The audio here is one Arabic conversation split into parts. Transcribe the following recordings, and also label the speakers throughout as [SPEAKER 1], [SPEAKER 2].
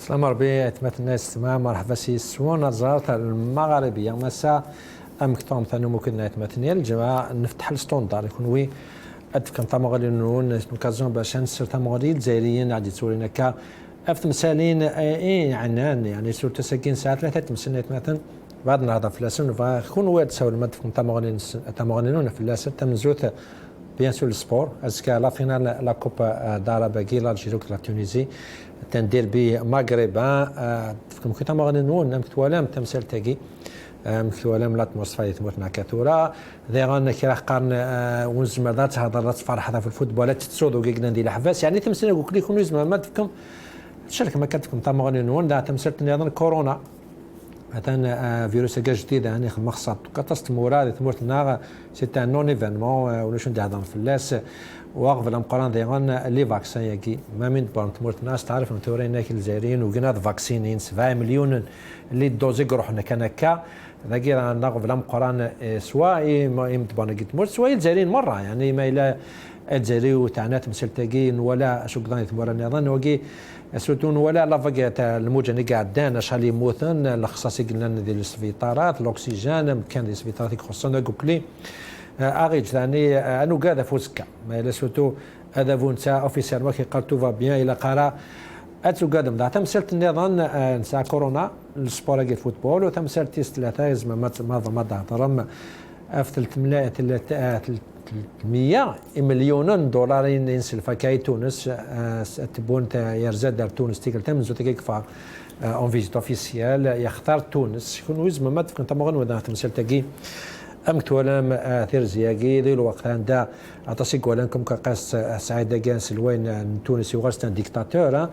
[SPEAKER 1] سلام ربي اتمت الناس تمام مرحبا سي السوان زارت المغربيه مساء امكتوم ثاني ممكن اتمتني الجماعه نفتح الستوندار يكون وي اتكم تمغالي نون نكازون باش نسر تمغالي الجزائريين عادي تورينا كا افت مسالين اي عنان يعني سور تسكين ساعات ثلاثه تمسنيت مثلا بعد نهضر في لاسن فكون واد سول مدفكم تمغالي نون في لاسن تمزوت بيان سور السبور اسكا لا فينال لا كوبا داراباكي لا الجيروك لا تونيزي تندير بمغرب ممكن تمغني نون مكتوالام تمثال تاكي مكتوالام لا تموسفاي تموتنا كاتورا ذيغان كي راح قارن ونز مرات هضرات فرحه في الفوتبول تتصودوا كيكنا ندير حفاس يعني تمثل نقول لكم يزم ما تفكم شارك ما كتفكم تمغني نون دا تمثل نظام كورونا مثلا فيروس جديد يعني مخصط كتست مراد تمرتنا سيتي نون ايفينمون ولا شنو هضر في اللاس واقف المقارنه ديغان لي فاكسان ياكي ما من بانت مرت الناس تعرف انت ورينا كي الجزائريين وقنا فاكسينين 7 مليون اللي دوزي روحنا كان هكا ذاكي ناقف المقارنه سواء يمتبان قلت مرت سواء الجزائريين مره يعني ما الى الجزائري وتعنات مسل تاكين ولا شو قضاني تمر النظام وكي سوتون ولا لافاكيت الموجه اللي قاعدين شحال يموتن الاخصاصي قلنا ندير السبيطارات الاكسجين كان دي سبيطارات يخصنا كوكلي اغيج ثاني انو قاعده فوسكا ما الا سوتو هذا فونتا اوفيسيال ما كيقال تو فا بيان الى قرا اتو قادم دا تمثلت النظام نسا كورونا السبور كي فوتبول وتمثلت تيست ثلاثه زعما ما تهضرم في 300 مليون دولار ينسل فكاي تونس تبون يرزاد دار تونس تيكل تمزو تيكفا اون فيزيت اوفيسيال يختار تونس يكون وزم ما تفكر تمغن ودا تمثل تاكي امكتولم ثيرزياكي ذي الوقت عندها عطاسيك ولانكم كقاس سعيد كانس الوين تونسي وغاستان ديكتاتور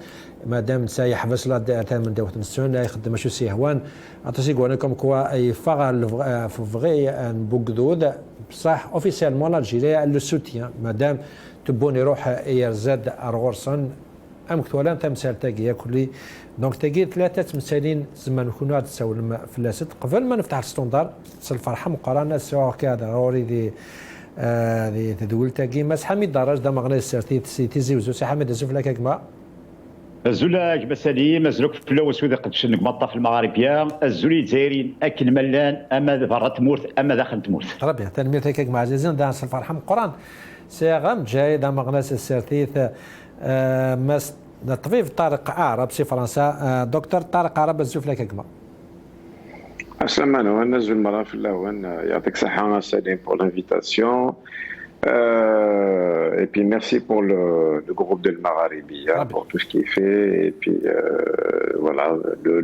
[SPEAKER 1] مادام ساي حبس لا من دوله السنه لا يخدم شو سيهوان عطاسيك ولانكم كوا اي فغال فغي بوغدود بصح اوفيسيالمون الجيريا لو سوتيان مادام تبون يروح يرزاد ارغورسون امكتولم تمثال تاكي كلي دونك تاكي ثلاثه تمثالين زمان نكونوا تساول في اللاست قبل ما نفتح الستوندار الفرحه مقارنه سواء كذا اوريدي دي تدول تاكي ما حميد دراج دا مغنى السيرتي سيتي زوزو سي حميد زوف لك كما
[SPEAKER 2] الزولاك بسليم الزلوك في اللوس وذا قد شنك مطا في المغاربيه الزولي جزائريين اكل ملان اما برا تمورت اما داخل تمورت
[SPEAKER 1] ربي تنمير تاكيك مع عزيزين دا الفرحه مقران سي غام جاي دا مغنى السيرتي ماس الطبيب طارق عرب سي فرنسا دكتور طارق عرب الزوف لك كما
[SPEAKER 3] السلام عليكم نزل المراه في الاول يعطيك الصحه سالين pour l'invitation et puis merci pour le groupe de Maghrébia pour tout ce qui est fait et puis voilà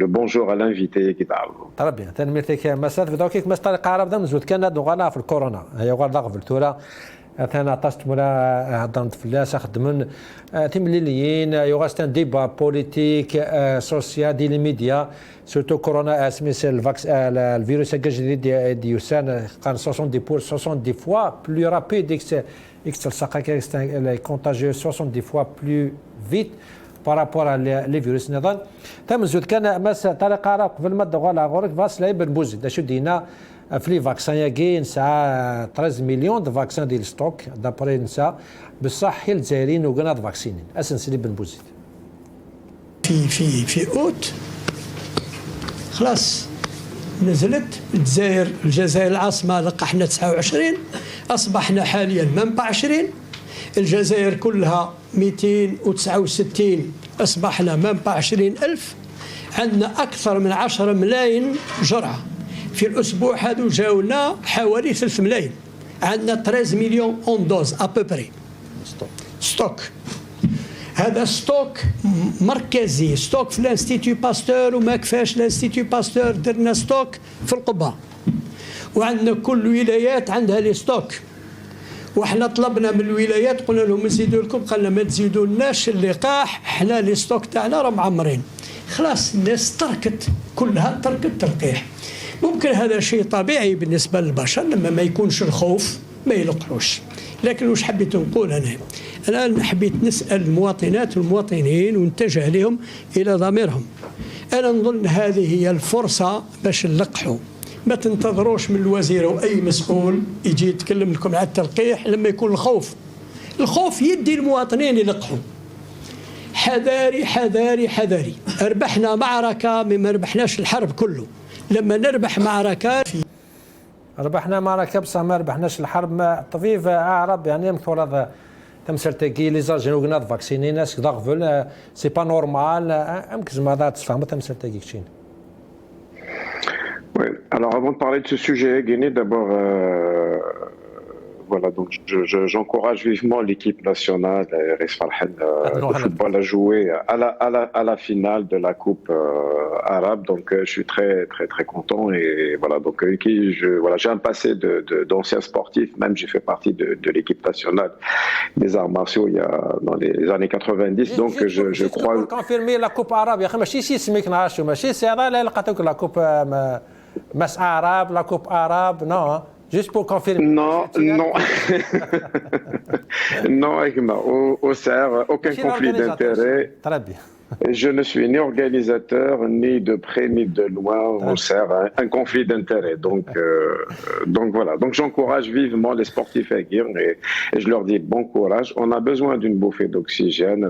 [SPEAKER 3] le bonjour à l'invité qui تعرض
[SPEAKER 1] طربي تنميتك مسات بدوكيك مس طارق عرب دا مزود كان دوغانا في الكورونا هي غير ضغط التوره انا طاست مولا هضرت في الناس خدمن تمليليين يغاستان ديبا بوليتيك سوسيال دي الميديا سورتو كورونا اسميس الفاكس الفيروس الجديد دي يوسان كان 70 فوا بلو رابيد اكس الساقه لي كونتاجيو 70 فوا بلو فيت بارابور لي فيروس نظام تمزود كان مس طريقه قبل ما دوغالا غورك فاس لا بنبوز دا شو دينا في لي فاكسان ياكي نسعى 13 مليون دو فاكسان ديال ستوك دابري نسا بصح الجزائريين وقنا فاكسينين اسنسلي بن بوزيد
[SPEAKER 4] في اوت خلاص نزلت الجزائر العاصمه لقحنا 29 اصبحنا حاليا من 20 الجزائر كلها 269 اصبحنا من 20,000 عندنا اكثر من 10 ملايين جرعه في الاسبوع هذا جاونا حوالي 3 ملايين عندنا 13 مليون اون دوز ابوبري ستوك هذا ستوك مركزي ستوك في الانستيتيو باستور وما كفاش الانستيتيو باستور درنا ستوك في القبه وعندنا كل الولايات عندها لي ستوك وحنا طلبنا من الولايات قلنا لهم نزيدوا لكم قالنا ما تزيدوا لناش اللقاح احنا لي ستوك تاعنا راه معمرين خلاص الناس كلها تركت تلقيح ممكن هذا شيء طبيعي بالنسبه للبشر لما ما يكونش الخوف ما يلقحوش لكن واش حبيت نقول انا الان حبيت نسال المواطنات والمواطنين ونتجه لهم الى ضميرهم انا نظن هذه هي الفرصه باش نلقحوا ما تنتظروش من الوزير او اي مسؤول يجي يتكلم لكم على التلقيح لما يكون الخوف يدي المواطنين يلقحوا حذاري حذاري حذاري. ربحنا معركة ما ربحناش الحرب كله. لما نربح معركة
[SPEAKER 1] ربحنا معركة بصح ما ربحناش الحرب. ما طفيف أعرب يعني مكثور هذا تمثل تاكي لي زاجين وقناض فاكسيني ناس كدغفل سي با نورمال أمكز ماذا تفهم تمثل تاكي كشين.
[SPEAKER 3] Oui. Alors avant de parler de ce sujet, Guinée, d'abord, voilà, donc j'encourage vivement l'équipe nationale, Res Farhan, de football à jouer à la finale de la Coupe arabe. Donc je suis très très très content et voilà, donc voilà, j'ai un passé d'ancien sportif, même j'ai fait partie de l'équipe nationale des arts martiaux dans les années 90. Donc je crois.
[SPEAKER 1] Pour confirmer la Coupe arabe, ماشي شي سميك نعرفو ماشي سي هذا اللي لقيتوك la Coupe Mass arabe, la Coupe arabe, non. Juste pour confirmer.
[SPEAKER 3] Non, non. Non, au CER, aucun conflit d'intérêt.
[SPEAKER 1] Très bien.
[SPEAKER 3] Je ne suis ni organisateur, ni de près, ni de loin. On sert un conflit d'intérêt. Donc voilà. Donc j'encourage vivement les sportifs à agir et je leur dis bon courage. On a besoin d'une bouffée d'oxygène.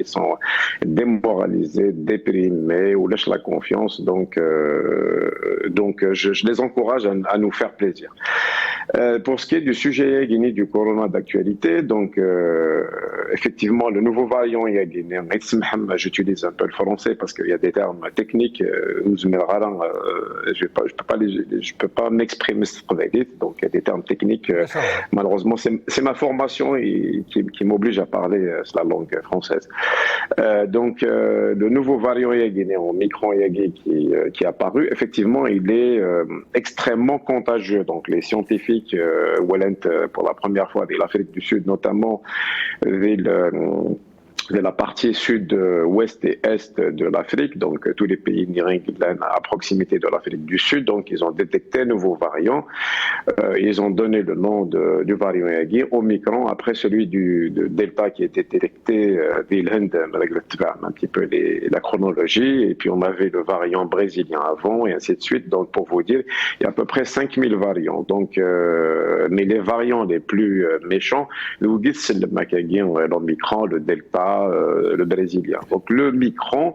[SPEAKER 3] Ils sont démoralisés, déprimés ou lâchent la confiance. Donc je les encourage à nous faire plaisir. Pour ce qui est du sujet Guinée du corona d'actualité, donc effectivement le nouveau variant guinéen, j'utilise un peu le français parce qu'il y a des termes techniques, je peux pas m'exprimer donc il y a des termes techniques, malheureusement c'est ma formation qui m'oblige à parler la langue française. Donc le nouveau variant guinéen, Omicron qui est apparu, effectivement il est extrêmement contagieux. Donc les scientifiques pour la première fois de l'Afrique du Sud notamment de la partie sud, ouest et est de l'Afrique, donc tous les pays nigériens à proximité de l'Afrique du Sud, donc ils ont détecté un nouveau variant. Ils ont donné le nom du variant Yagi, Omicron, après celui de Delta qui était détecté un petit peu la chronologie, et puis on avait le variant brésilien avant, et ainsi de suite. Donc pour vous dire, il y a à peu près 5000 variants. Donc, mais les variants les plus méchants, c'est le l'Omicron, le Delta, le brésilien. Donc le Micron,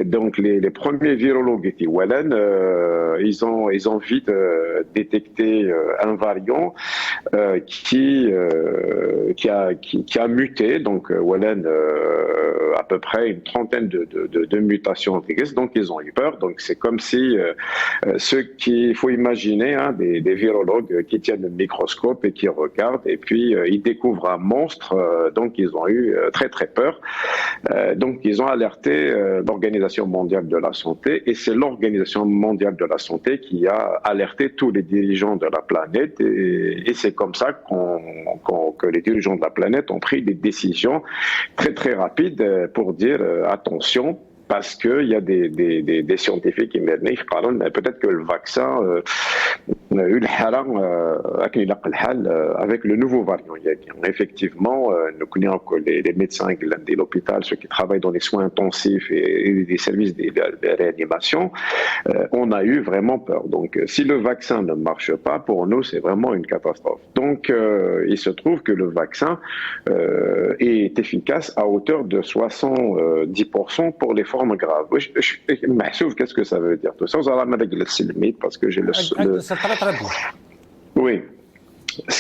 [SPEAKER 3] donc les premiers virologues ils ont vite détecté un variant qui a muté. Donc à peu près une trentaine de mutations. Donc ils ont eu peur. Donc c'est comme si il faut imaginer des virologues qui tiennent le microscope et qui regardent et puis ils découvrent un monstre. Donc ils ont eu très très peur. Donc ils ont alerté l'Organisation mondiale de la santé et c'est l'Organisation mondiale de la santé qui a alerté tous les dirigeants de la planète et c'est comme ça que les dirigeants de la planète ont pris des décisions très très rapides pour dire attention. Parce qu'il y a des scientifiques qui me disent peut-être que le vaccin avec le nouveau variant. Effectivement, nous connaissons que les médecins de l'hôpital, ceux qui travaillent dans les soins intensifs et des services de réanimation, on a eu vraiment peur. Donc, si le vaccin ne marche pas, pour nous, c'est vraiment une catastrophe. Donc, il se trouve que le vaccin est efficace à hauteur de 70% pour les formes grave. Qu'est-ce que ça veut dire tout ça? Parce que j'ai Oui.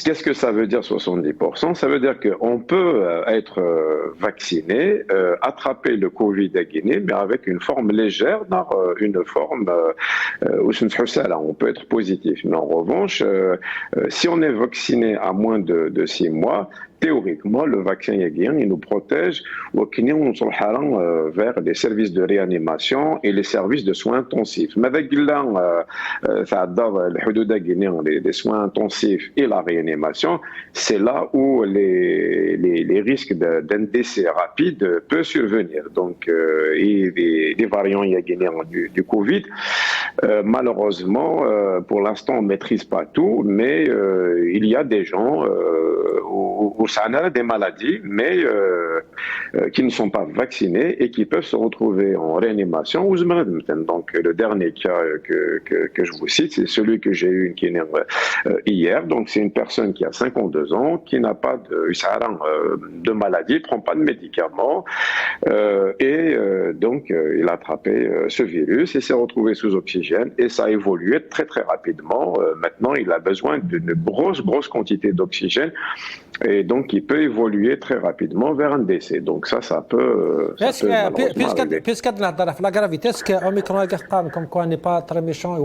[SPEAKER 3] Qu'est-ce que ça veut dire 70%? Ça veut dire qu'on peut être vacciné, attraper le Covid à Guinée, mais avec une forme légère, une forme où on peut être positif. Mais en revanche, si on est vacciné à moins de 6 mois, théoriquement, le vaccin Yagien, il nous protège vers les services de réanimation et les services de soins intensifs. Mais avec les soins intensifs et la réanimation, c'est là où les risques d'un décès rapide peuvent survenir. Donc, les variants Yaguinéens du Covid, malheureusement, pour l'instant, on ne maîtrise pas tout, mais il y a des gens ou ça en a des maladies, mais qui ne sont pas vaccinées et qui peuvent se retrouver en réanimation ou donc le dernier cas que je vous cite, c'est celui que j'ai eu hier. Donc c'est une personne qui a 52 ans, qui n'a pas de maladie, prend pas de médicaments donc il a attrapé ce virus et s'est retrouvé sous oxygène et ça a évolué très très rapidement. Maintenant il a besoin d'une grosse quantité d'oxygène et donc il peut évoluer très rapidement vers un décès. Donc ça peut
[SPEAKER 1] puisque la gravité, est-ce que Omicron comme quoi n'est pas très méchant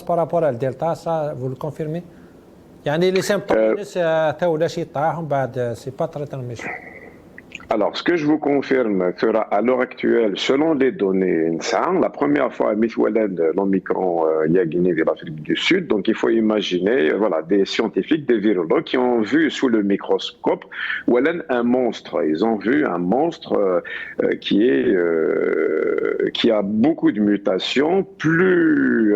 [SPEAKER 1] par rapport à Delta, ça vous le confirmez? يعني les symptômes c'est pas très méchant.
[SPEAKER 3] Alors, ce que je vous confirme sera à l'heure actuelle, selon les données NSAN, la première fois à l'Omicron Guinée de l'Afrique du Sud. Donc, il faut imaginer, voilà, des scientifiques, des virologues qui ont vu sous le microscope un monstre. Ils ont vu un monstre qui a beaucoup de mutations, plus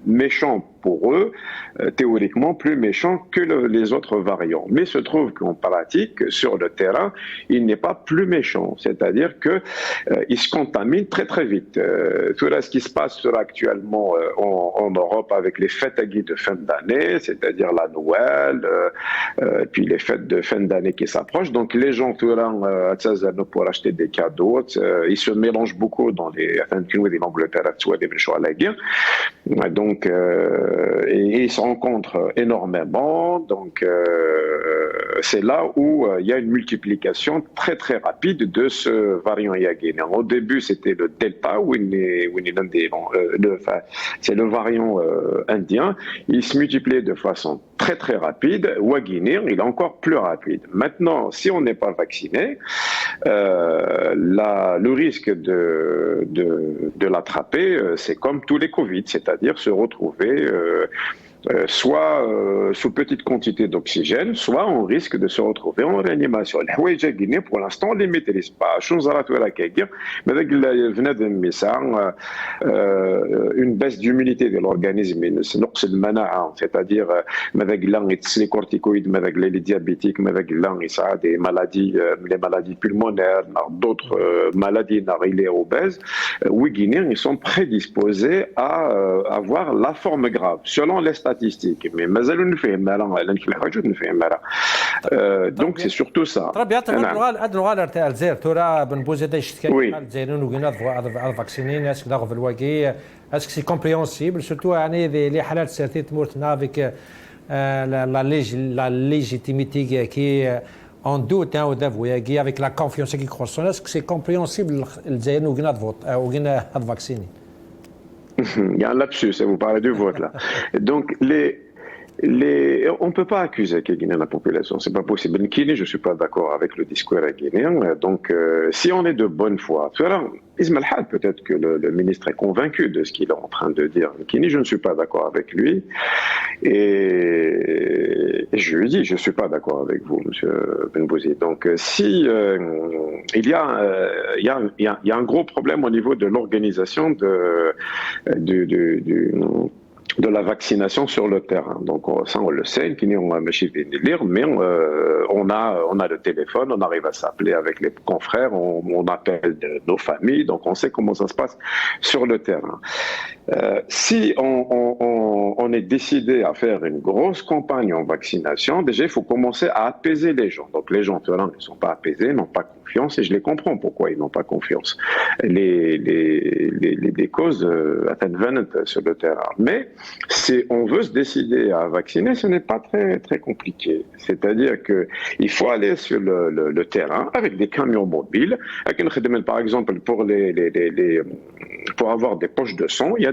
[SPEAKER 3] méchant pour eux, théoriquement plus méchant que les autres variants. Mais il se trouve qu'en pratique, sur le terrain, il n'est pas plus méchant. C'est-à-dire qu'il se contamine très très vite. Tout ce qui se passe actuellement en Europe avec les fêtes de fin d'année, c'est-à-dire la Noël, puis les fêtes de fin d'année qui s'approchent. Donc les gens pour acheter des cadeaux, ils se mélangent beaucoup dans les l'Angleterre, donc et ils se rencontrent énormément, donc c'est là où il y a une multiplication très très rapide de ce variant Yagin. Au début c'était le Delta, c'est le variant indien, il se multipliait de façon très très rapide. Waguinir, il est encore plus rapide. Maintenant, si on n'est pas vacciné, le risque de l'attraper, c'est comme tous les Covid, c'est-à-dire se retrouver soit sous petite quantité d'oxygène, soit on risque de se retrouver en réanimation. Pour l'instant, on ne les maîtrise pas. Une baisse d'immunité de l'organisme, c'est-à-dire les corticoïdes, les diabétiques, des maladies, les maladies pulmonaires, d'autres maladies, les obèses, ils sont prédisposés à avoir la forme grave, selon les statistiques. Mais donc c'est surtout ça.
[SPEAKER 1] Est-ce que c'est compréhensible, surtout les halal avec la légitimité qui est en doute avec la confiance qui croît? Est-ce que c'est compréhensible de vacciner?
[SPEAKER 3] Il y a un lapsus, vous parlez du vote là. Donc on ne peut pas accuser la population, c'est pas possible. Je ne suis pas d'accord avec le discours guinéen. Donc si on est de bonne foi, Ismaël Had, peut-être que le ministre est convaincu de ce qu'il est en train de dire. Je ne suis pas d'accord avec lui. Et je lui dis, je ne suis pas d'accord avec vous, monsieur Benbouzi. Donc si il y a un gros problème au niveau de l'organisation de la vaccination sur le terrain. Donc ça on le sait, mais on a le téléphone, on arrive à s'appeler avec les confrères, on appelle nos familles, donc on sait comment ça se passe sur le terrain. Si on est décidé à faire une grosse campagne en vaccination, déjà il faut commencer à apaiser les gens. Donc les gens ne sont pas apaisés, n'ont pas confiance, et je les comprends pourquoi ils n'ont pas confiance. Les causes sur le terrain. Mais si on veut se décider à vacciner, ce n'est pas très très compliqué. C'est-à-dire que il faut aller sur le terrain avec des camions mobiles. Par exemple, pour avoir des poches de sang, il y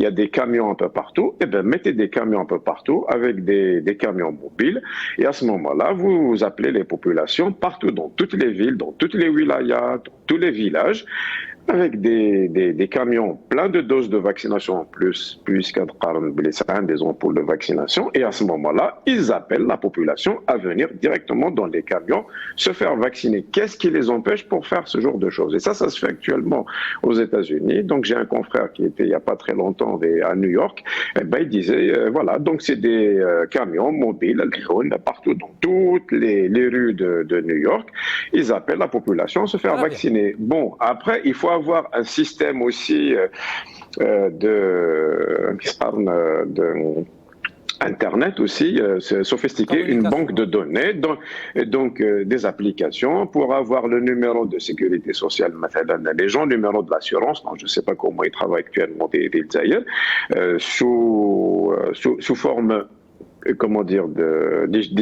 [SPEAKER 3] a des camions un peu partout. Et bien, mettez des camions un peu partout avec des camions mobiles. Et à ce moment-là, vous appelez les populations partout dans toutes les villes, dans toutes les wilayas, dans tous les villages, avec des camions pleins de doses de vaccination en plus qu'un des ampoules de vaccination. Et à ce moment-là, ils appellent la population à venir directement dans les camions se faire vacciner. Qu'est-ce qui les empêche pour faire ce genre de choses? Et ça se fait actuellement aux États-Unis. Donc j'ai un confrère qui était il n'y a pas très longtemps à New York. Et ben, il disait, voilà, donc c'est des camions mobiles partout dans toutes les rues de New York. Ils appellent la population à se faire vacciner. Bon, après, il faut avoir un système aussi Internet aussi sophistiqué, une banque de données, donc des applications pour avoir le numéro de sécurité sociale, les gens, le numéro de l'assurance, je ne sais pas comment ils travaillent actuellement des sous forme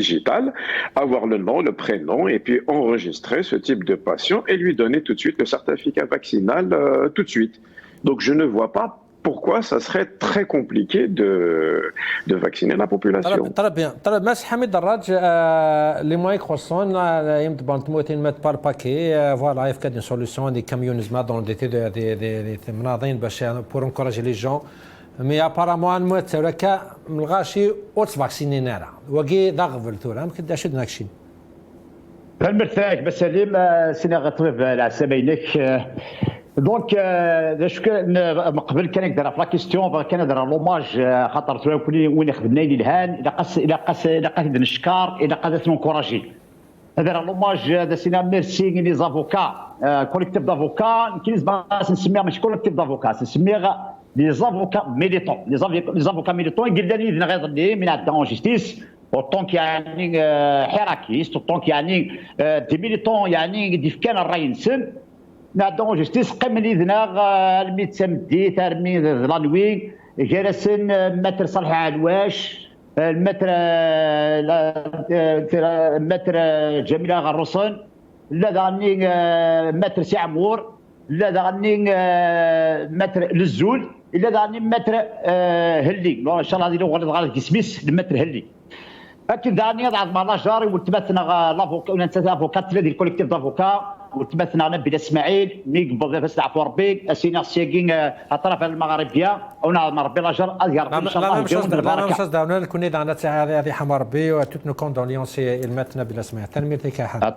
[SPEAKER 3] digital, avoir le nom, le prénom et puis enregistrer ce type de patient et lui donner tout de suite le certificat vaccinal tout de suite. Donc je ne vois pas pourquoi ça serait très compliqué de vacciner la population.
[SPEAKER 1] Très bien. Merci Hamid Darraj. Les moyens croissants, يمكن بانتموتين مت بار باكي voilà il y a une solution des camions dans le détail des مناظين باش pour encourager les gens. Mais apparemment المتركة ملغاشي اوتس فاكسيني نارا وكي ضغفل ثورا يمكن داش ناكشين
[SPEAKER 2] المرتاح بسليم سينا غطرب على سبينك دونك قبل كان ندير في لا كيستيون كان ندير لوماج خاطر تراكوني وين خدمنا الان الى قاس نشكر الى قادت نكوراجي هذا لوماج هذا سينا ميرسي لي زافوكا كوليكتيف دافوكا كاين نسميها ماشي كوليكتيف دافوكا نسميها لي زافوكا ميليتون لي زافوكا ميليتون قال لي نغير لي من عندنا اون جيستيس اوطونك يعني حراكيست اوطونك يعني دي ميليتون يعني دي كان الراي نسن نعدون جوستيس قمني ذنا الميت سمدي ترمي ذلانوي جالسن متر صالح علواش المتر متر جميله غرسون لا داني متر سي عمور لا داني متر للزول الا داني متر هلي ان شاء الله هذه لو غلط كيسميس المتر هلي اكيد داني ضعف مع جاري وتمثلنا لافوكا لافوكات ديال الكوليكتيف دافوكا وتمثلنا انا بلا اسماعيل مي بس عفوا ربي اسينا سيكين اطراف المغربيه ونعم ربي لاجر ازيار ان شاء الله
[SPEAKER 1] مش داونا نكون عندنا هذه حمار ربي وتوت نو كوندوليونس المتنا بلا اسماعيل تنميرتك يا حاج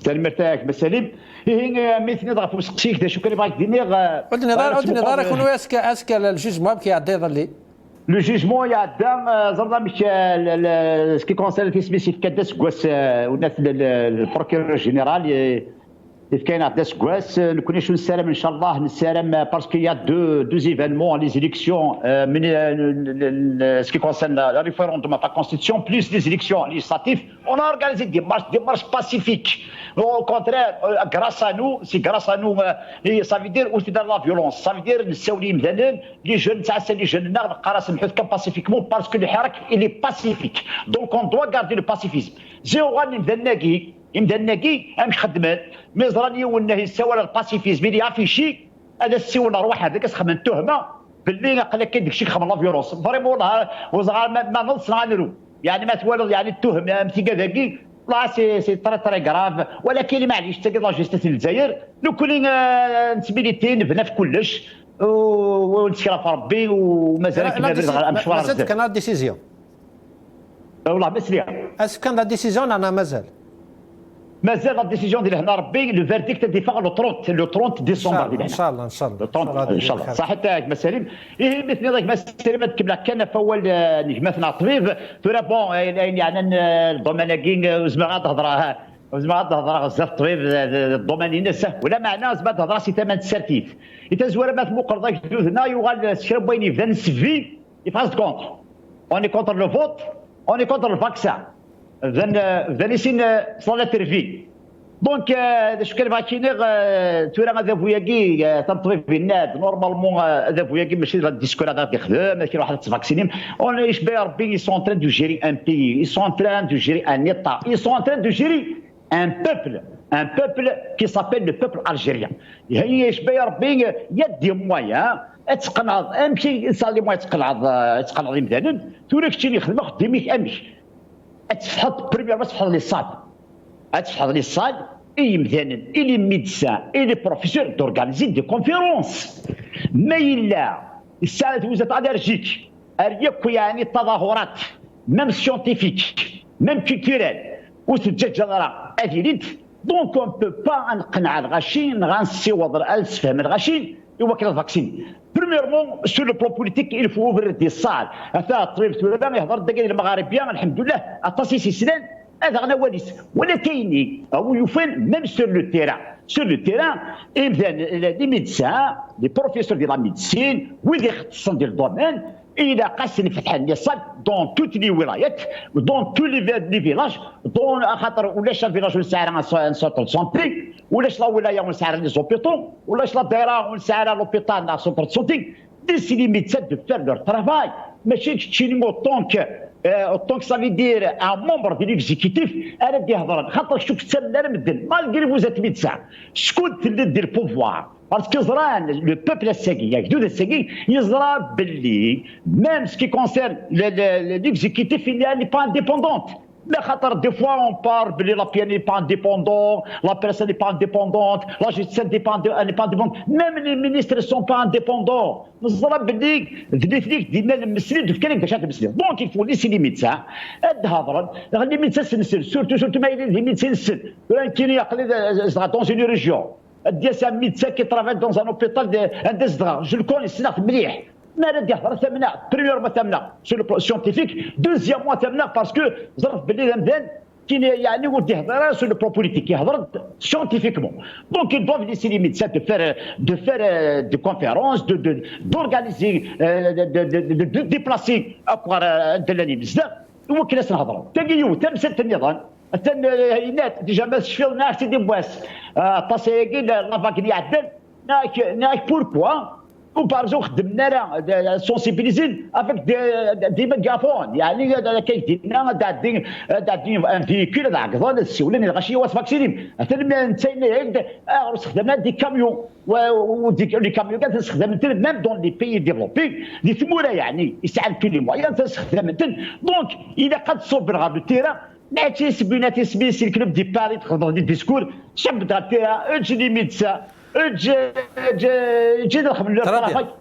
[SPEAKER 2] تنميرتك بسليم هي مثل ضعف مسقسيك شو كان بغيت ديني
[SPEAKER 1] ودي نظار كون اسك الجوجمون كي عدي ظلي
[SPEAKER 2] لو جيجمون يا دام زرنا مش سكي كونسيرن في سبيسيفيك داس كواس وناس البروكيرور جينيرال كاين عداس كواس نكون شو نسالم ان شاء الله نسالم باسكو يا دو ايفينمون لي زيليكسيون من سكي كونسيرن لا ريفيروندوم تاع كونستيتيون بليس لي زيليكسيون ليجيسلاتيف اون اورغانيزي دي مارش باسيفيك au contraire grâce à nous c'est grâce à nous ça veut dire où c'est dans la violence ça veut dire نساولي مثلا لي جون تاع لي جون نبقى راس نحوث كان باسيفيكمون باسكو الحراك il est pacifique donc on doit garder le pacifisme جيو غادي نبدا ناكي امش خدمات مزراني والنهي السوال الباسيفيزم اللي عارف شي هذا السوال روح هذاك خمن تهمه باللي قال لك داك الشيء خمن لا فيولونس فريمون وزغار ما نص نعملوا يعني ما توالد يعني التهم امتي كذاكي لا سي تري غراف ولكن معليش تاكد لا جيستيس الجزائر لو كل نسبيليتي نبنى في كلش ونتكلم في ربي ومازال كنا مشوار
[SPEAKER 1] مازال كان لا ديسيزيون
[SPEAKER 2] والله بس ليها
[SPEAKER 1] اسكو كان لا ديسيزيون انا مازال
[SPEAKER 2] لا ديسيزيون ديال هنا ربي لو فيرديكت ديفا لو 30 ديسمبر ديال
[SPEAKER 1] ان شاء الله ان شاء الله
[SPEAKER 2] ان شاء الله صح حتى مسالم ايه مثل ذاك مسالم كبلا كان فول نجمتنا طبيب ترى بون يعني الضمانكين زعما تهضرها زعما تهضر بزاف طبيب الضمانين ولا معناه زعما تهضر سي ثمن تسرتيف يتزور ما تمقر ذاك هنا يغال الشرب بين يبدا نسفي يفاز كونتر اوني كونتر لو فوت اوني كونتر الفاكسان ذن يسين صلاة ترفي دونك شو كان فاكينيغ تورا هذا فوياكي تنطبيب بالناد نورمالمون هذا فوياكي ماشي الديسكور غادي يخدم ماشي واحد تفاكسينيم اون ايش بي ربي ils sont en train de gérer un pays ils sont en train de gérer un état ils sont en train de gérer un peuple qui s'appelle le peuple algérien هي ايش بي ربي يدي مويا تقنعض امشي انسان اللي ما يتقنعض مثلا تورا كشي اللي يخدم خدميك امشي تفحض بريمير بس تفحض لي الصاد تفحض لي الصاد et les médecins et les professeurs d'organiser des conférences. Mais vous êtes allergique يعني التظاهرات même scientifique même culturelle وتتجدد أديريت دونك on ne peut pas نقنع الغاشين غنسيوض الألس فهم الغاشين يوكل الفاكسين. Premièrement, sur le plan politique, il faut ouvrir des salles. هذا الطبيب السوداني يهضر الدقائق المغاربيه الحمد لله التصيص سنان هذا غنا واليس ولا كاينين او يفين ميم سور لو تيران سور لو تيران لي ميدسان لي بروفيسور ديال لا ميديسين واللي يختصون ديال الدومين الى قاسين فتحان لي صال دون توت لي ولايات دون تو لي فيلاج دون خاطر ولاش الفيلاج ونسعر ان سونتر سونتي ولاش لا ولايه ونسعر لي زوبيتون ولاش لا دايره ونسعر لوبيتال لا سونتر سونتي دي لي ميدسان دو فير لور ترافاي ماشي تشيني طونك طونك صافي دير ان مومبر ديال ليكزيكيتيف انا بدي يهضر خاطر شوف السنه مدن مالغري فوزات ميدسان شكون تلد البوفوار باسكو زران لو بوبل الساكي ياكدو الساكي يزرا باللي ميم سكي كونسيرن ليكزيكيتيف اللي ني با انديبوندونت لا خاطر دي فوا اون بار بلي لا بي ني با انديبوندون لا بريس ني با انديبوندونت لا جوستيس ني با انديبوندون ميم لي مينيستر سون با انديبوندون نزرا باللي ديت ليك ديما المسلين كان باش المسلين دونك يفو لي سي لي ميدسان هضر لي ميدسان سنسل سورتو ما لي ميدسان سن كاين يقلي دون اون ريجيون ديال سا ميدسان كي ترافال دون ان اوبيتال عند الزدغا جو الكوني سناخ مليح ما ندي هضر ثمنه بريمير ما ثمنه سور لو سيونتيفيك دوزيام موا ثمنه باسكو زرف باللي المدان كاين يعني ودي هضر سور لو بلان بوليتيك يهضر سيونتيفيكمون دونك ils doivent laisser les médecins de faire des conférences d'organiser de déplacer اكبر دلاني بزاف وكل الناس نهضروا تلقيو تمسك النظام الناس ديجا ما شفيو ناس دي بواس طاسيكي لا فاك اللي عدل ناك بوركوا وبارزو خدمنا سونسيبيليزين افيك دي ميغافون يعني كيدينا دادين ان فيكول هذا عقدان السولين غاشي واس فاكسينين حتى نتاينا استخدمنا دي كاميون وديك لي كاميون كنستخدم ميم دون لي بيي ديفلوبي لي ثموره يعني يسعى كل لي مويان تستخدم دونك اذا قد صبر غادي التيران ناتي سبيناتي سبيس الكلوب دي باري تخدم دي ديسكور شاب دغ التيران اجي لي ميدسا جي نخدم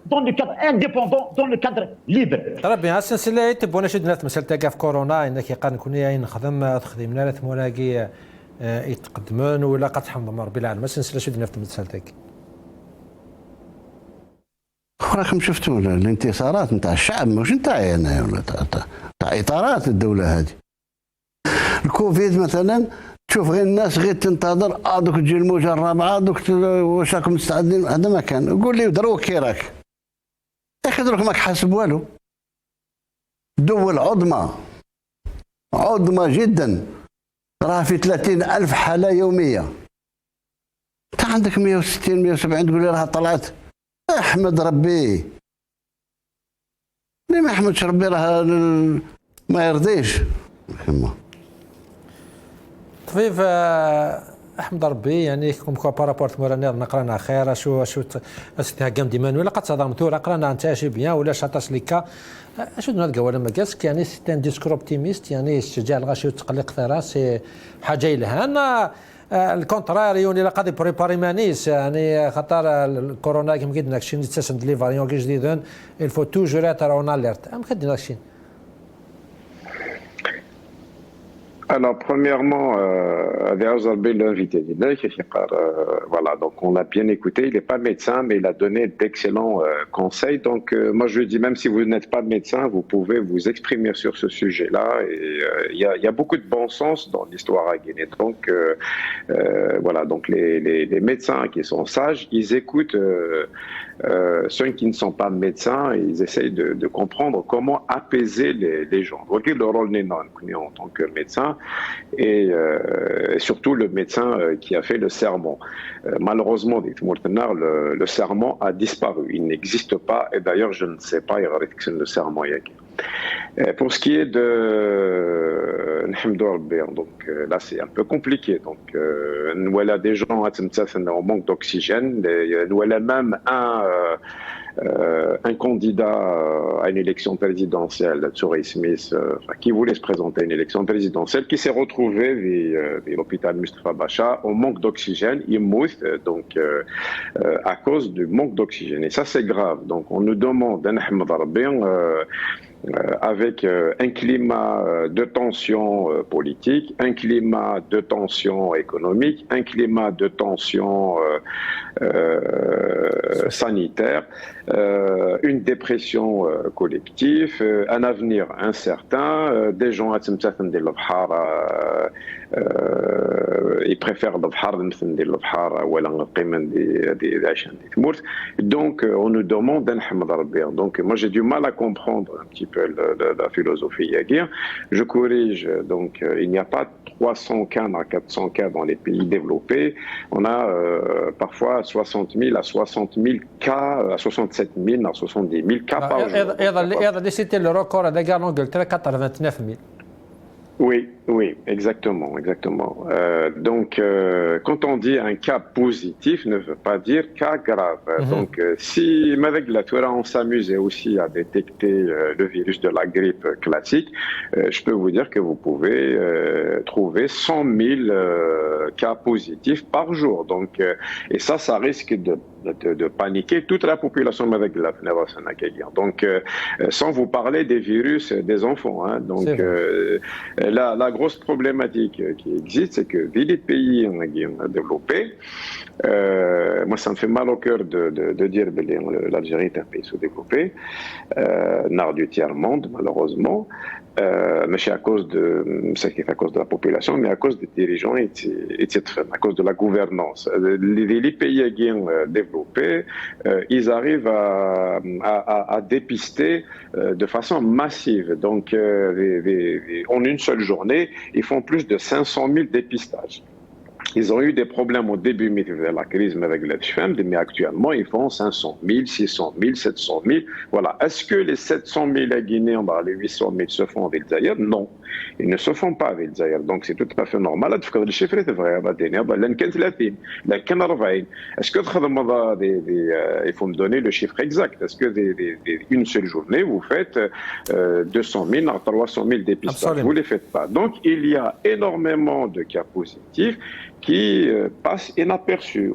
[SPEAKER 2] دون لو كادر انديبوندون دون لو كادر ليبر.
[SPEAKER 1] طراب بيان السلسله تبغى نشد نات مساله تاع في كورونا انك يقان كون نخدم تخدمنا ثمولاكي يتقدمون ولا قد حمض ربي العالمين السلسله شد نات مساله تاعك
[SPEAKER 5] راكم شفتوا الانتصارات نتاع الشعب مش نتاعي انا ولا تاع اطارات الدوله هذه. الكوفيد مثلا تشوف غير الناس غير تنتظر دوك تجي الموجه الرابعه دوك واش راكم مستعدين هذا ما كان قول لي دروك كي راك يا اخي دروك ماك حاسب والو. دول عظمى جدا راه في 30,000 حاله يوميه انت عندك 160 170 تقول لي راه طلعت احمد ربي ليه ما يحمدش ربي راه ما يرضيش.
[SPEAKER 1] طبيب احمد ربي يعني كوم كوا بارابور مورانير نقرانا خير شو استهجم ديمان ولا قد صدمتو قرانا انتاجي بيان ولا شاطاش ليكا شو نلقى ولا ما كاسك يعني سيتان ديسكور اوبتيميست يعني الشجاع الغاشي وتقلق ثرا سي حاجه يلهان الكونتراريون الى قد بريباري مانيس يعني خاطر الكورونا كما قلنا داكشي اللي تساسند لي فاريون جديدين الفو توجور اترون اليرت ام كدير داكشي.
[SPEAKER 3] Alors, premièrement, voilà, donc on l'a bien écouté. Il n'est pas médecin, mais il a donné d'excellents conseils. Donc, moi, je lui dis, même si vous n'êtes pas médecin, vous pouvez vous exprimer sur ce sujet-là. Et il y a beaucoup de bon sens dans l'histoire à Guinée. Donc, voilà, donc les médecins qui sont sages, ils écoutent ceux qui ne sont pas médecins, ils essayent de comprendre comment apaiser les gens. Donc, le rôle en tant que médecin, et surtout le médecin qui a fait le serment. Malheureusement, le serment a disparu. Il n'existe pas, et d'ailleurs, je ne sais pas, le serment. Pour ce qui est de donc là c'est un peu compliqué. Donc voilà des gens au manque d'oxygène, voilà même un candidat à une élection présidentielle, Tsuri Smith, qui voulait se présenter à une élection présidentielle, qui s'est retrouvé à l'hôpital Mustafa Bacha au manque d'oxygène, il mousse, donc à cause du manque d'oxygène. Et ça, c'est grave. Donc, on nous demande avec un climat de tension politique, un climat de tension économique, un climat de tension sanitaire, une dépression collective, un avenir incertain, des gens ils préfèrent donc on nous demande. Donc moi j'ai du mal à comprendre un petit peu la philosophie. Je corrige, donc il n'y a pas 300 cas à 400 cas dans les pays développés. On a parfois 60 000 à 60 000 cas, à 67 000 à 70 000 cas par jour.
[SPEAKER 1] C'était le record à la guerre en Angleterre, 89 000.
[SPEAKER 3] Oui, exactement. Donc, quand on dit un cas positif, ne veut pas dire cas grave. Donc, si avec la Torah, on s'amusait aussi à détecter le virus de la grippe classique, je peux vous dire que vous pouvez trouver 100 000 cas positifs par jour. Donc, et ça risque de paniquer toute la population avec la donc, sans vous parler des virus des enfants. Donc, la grosse problématique qui existe, c'est que vu les pays développés, moi ça me fait mal au cœur de dire que l'Algérie est un pays sous-développé, nord du tiers-monde malheureusement, mais c'est à cause de la population, mais à cause des dirigeants et à cause de la gouvernance. Les pays développés, ils arrivent à dépister de façon massive. Donc, en une seule journée, ils font plus de 500 000 dépistages. Ils ont eu des problèmes au début de la crise avec les femmes, mais actuellement, ils font 500 000, 600 000, 700 000. Voilà. Est-ce que les 700 000 Guinéens, les 800 000 se font avec Zaïre? Non. Ils ne se font pas avec Zaïre. Donc, c'est tout à fait normal. Le chiffre est vrai. Est-ce que il faut me donner le chiffre exact? Est-ce que une seule journée, vous faites 200 000 à 300 000 dépistages? Vous ne les faites pas. Donc, il y a énormément de cas positifs qui passent inaperçus.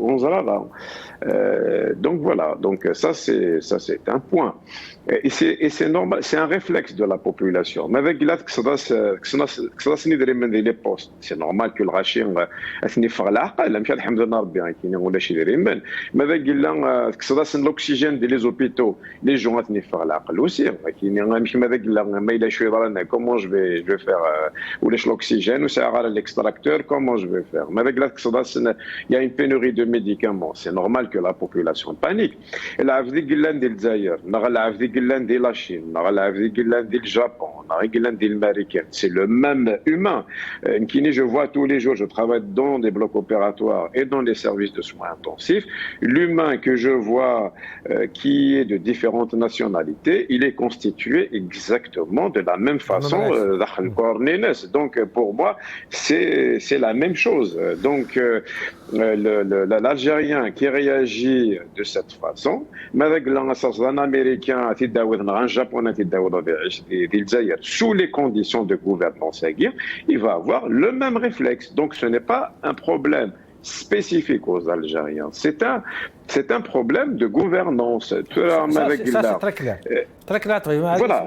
[SPEAKER 3] Donc voilà, donc ça c'est un point. Et c'est normal, c'est un réflexe de la population. Mais avec là, les postes, c'est normal que le rachir est mais avec là, l'oxygène des hôpitaux, les gens aussi. Comment je vais faire ou l'oxygène ou c'est l'extracteur, comment je vais faire? Mais avec là, il y a une pénurie de médicaments. C'est normal que la population panique. Et la la Chine, le Japon, l'Américain, c'est le même humain. Je vois tous les jours, je travaille dans des blocs opératoires et dans des services de soins intensifs. L'humain que je vois, qui est de différentes nationalités, il est constitué exactement de la même façon. Donc, pour moi, c'est la même chose. Donc, l'Algérien qui réagit de cette façon, mais avec un Américain, un Japonais sous les conditions de gouvernance, il va avoir le même réflexe. Donc, ce n'est pas un problème spécifique aux Algériens. C'est un problème de gouvernance.
[SPEAKER 1] Ça, c'est très clair. Très clair.
[SPEAKER 3] Voilà.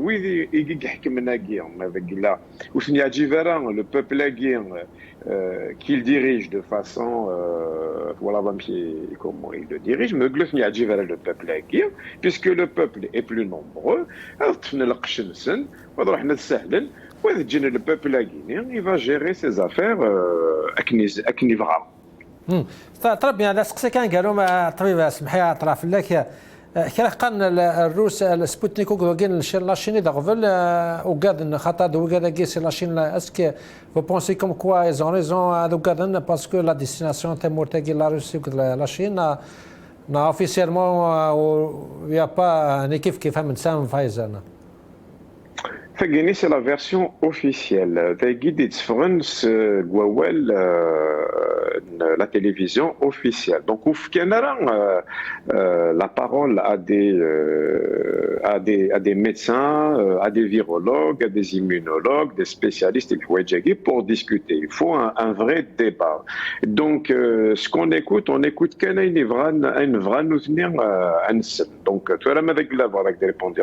[SPEAKER 3] Oui, le peuple qu'il dirige de façon voilà comment il le dirige, mais le peuple puisque le peuple est plus nombreux, le peuple guinéen, il va gérer ses affaires à Knivra.
[SPEAKER 1] Très bien. C'est كان قالوا ما طبيب سمحي اعتراف لك كان الروس سبوتنيك وكان لاشين دغفل وقاد خاطر وقاد كيس لاشين اسكو vous pensez comme quoi ils ont raison parce que la destination est mortelle la Russie ou la Chine n'a officiellement il n'y a pas une équipe qui fait من سام Pfizer.
[SPEAKER 3] C'est la version officielle. la télévision officielle. Donc, ouf, la parole à des médecins, à des virologues, à des immunologues, des spécialistes pour discuter. Il faut un vrai débat. Donc, ce qu'on écoute, on écoute qu'un nous tenir donc, tu as avec la voix avec des répondre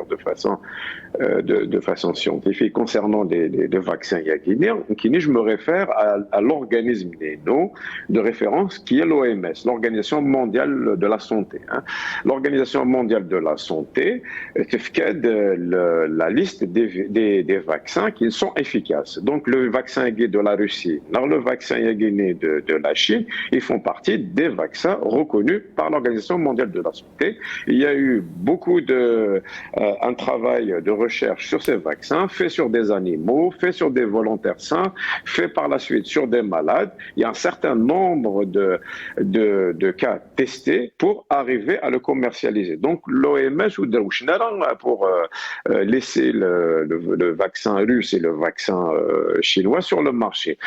[SPEAKER 3] de façon scientifique concernant des vaccins guinéens. Je me réfère à l'organisme de référence qui est l'OMS, l'Organisation mondiale de la santé. L'Organisation mondiale de la santé fait la liste des vaccins qui sont efficaces. Donc, le vaccin de la Russie, le vaccin de la Chine, ils font partie des vaccins reconnus par l'Organisation mondiale de la santé. Il y a eu beaucoup un travail de recherche sur ces vaccins, fait sur des animaux, fait sur des volontaires sains, fait par la suite sur des malades. Il y a un certain nombre de cas testés pour arriver à le commercialiser. Donc, l'OMS ou pour laisser le vaccin russe et le vaccin chinois sur le marché.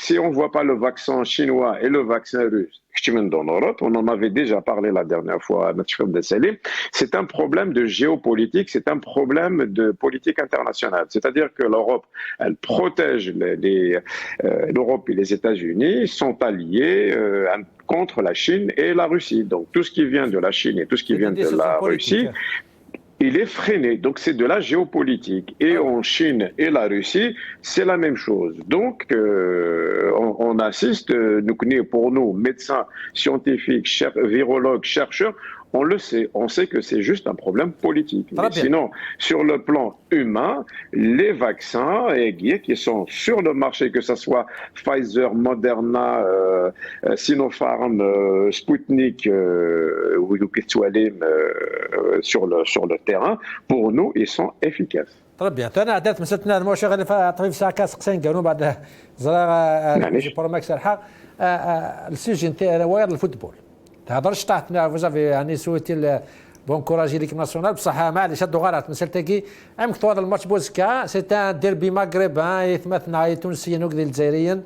[SPEAKER 3] Si on ne voit pas le vaccin chinois et le vaccin russe en Europe, on en avait déjà parlé la dernière fois à Mathieu Dessalé, c'est un problème de géopolitique, c'est un problème de politique internationale. C'est-à-dire que l'Europe, elle protège l'Europe et les États-Unis sont alliés contre la Chine et la Russie. Donc tout ce qui vient de la Chine et tout ce qui vient de la Russie, il est freiné. Donc c'est de la géopolitique. Et en Chine et la Russie, c'est la même chose. Donc on assiste, pour nous, médecins, scientifiques, virologues, chercheurs, on le sait, on sait que c'est juste un problème politique. Mais sinon, sur le plan humain, les vaccins qui sont sur le marché, que ce soit Pfizer, Moderna, Sinopharm, Sputnik ou sur le terrain, pour nous, ils sont efficaces.
[SPEAKER 1] Très bien. أنا عدت مسألتنا الموشة غادي طبيب ساعة كاس قسين قالوا بعد زرا بروماكس الحق السجن نتاع واير الفوتبول تهضرش تحتنا فوزافي يعني سويتي بون كوراجي ليكيب ناسيونال بصح معليش هادو غلط مسالتكي عمك هذا الماتش بوزكا سي ان ديربي مغرب يتمثل تونسيين وكذا الجزائريين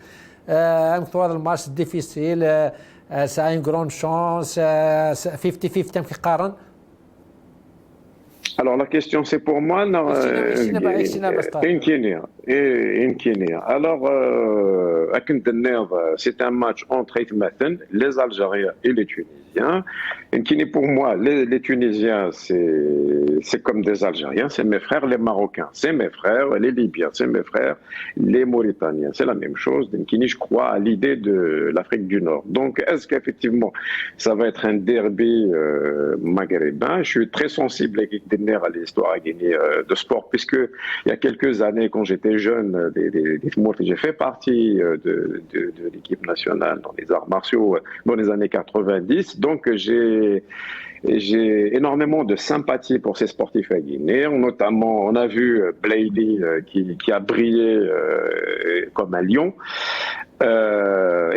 [SPEAKER 1] عمك هذا الماتش ديفيسيل سا ان غرون شانس 50-50 كيقارن.
[SPEAKER 3] Alors la question c'est pour moi Alors c'est un match entre les Algériens et les Tunisiens. Pour moi, les Tunisiens c'est comme des Algériens, c'est mes frères les Marocains, c'est mes frères les Libyens, c'est mes frères les Mauritaniens, c'est la même chose. Je crois à l'idée de l'Afrique du Nord. Donc est-ce qu'effectivement ça va être un derby maghrébin? Je suis très sensible à l'histoire de sport, puisque il y a quelques années, quand j'étais jeune, j'ai fait partie de l'équipe nationale dans les arts martiaux dans les années 90. Donc j'ai énormément de sympathie pour ces sportifs guinéens. Notamment, on a vu Blady qui a brillé comme un lion.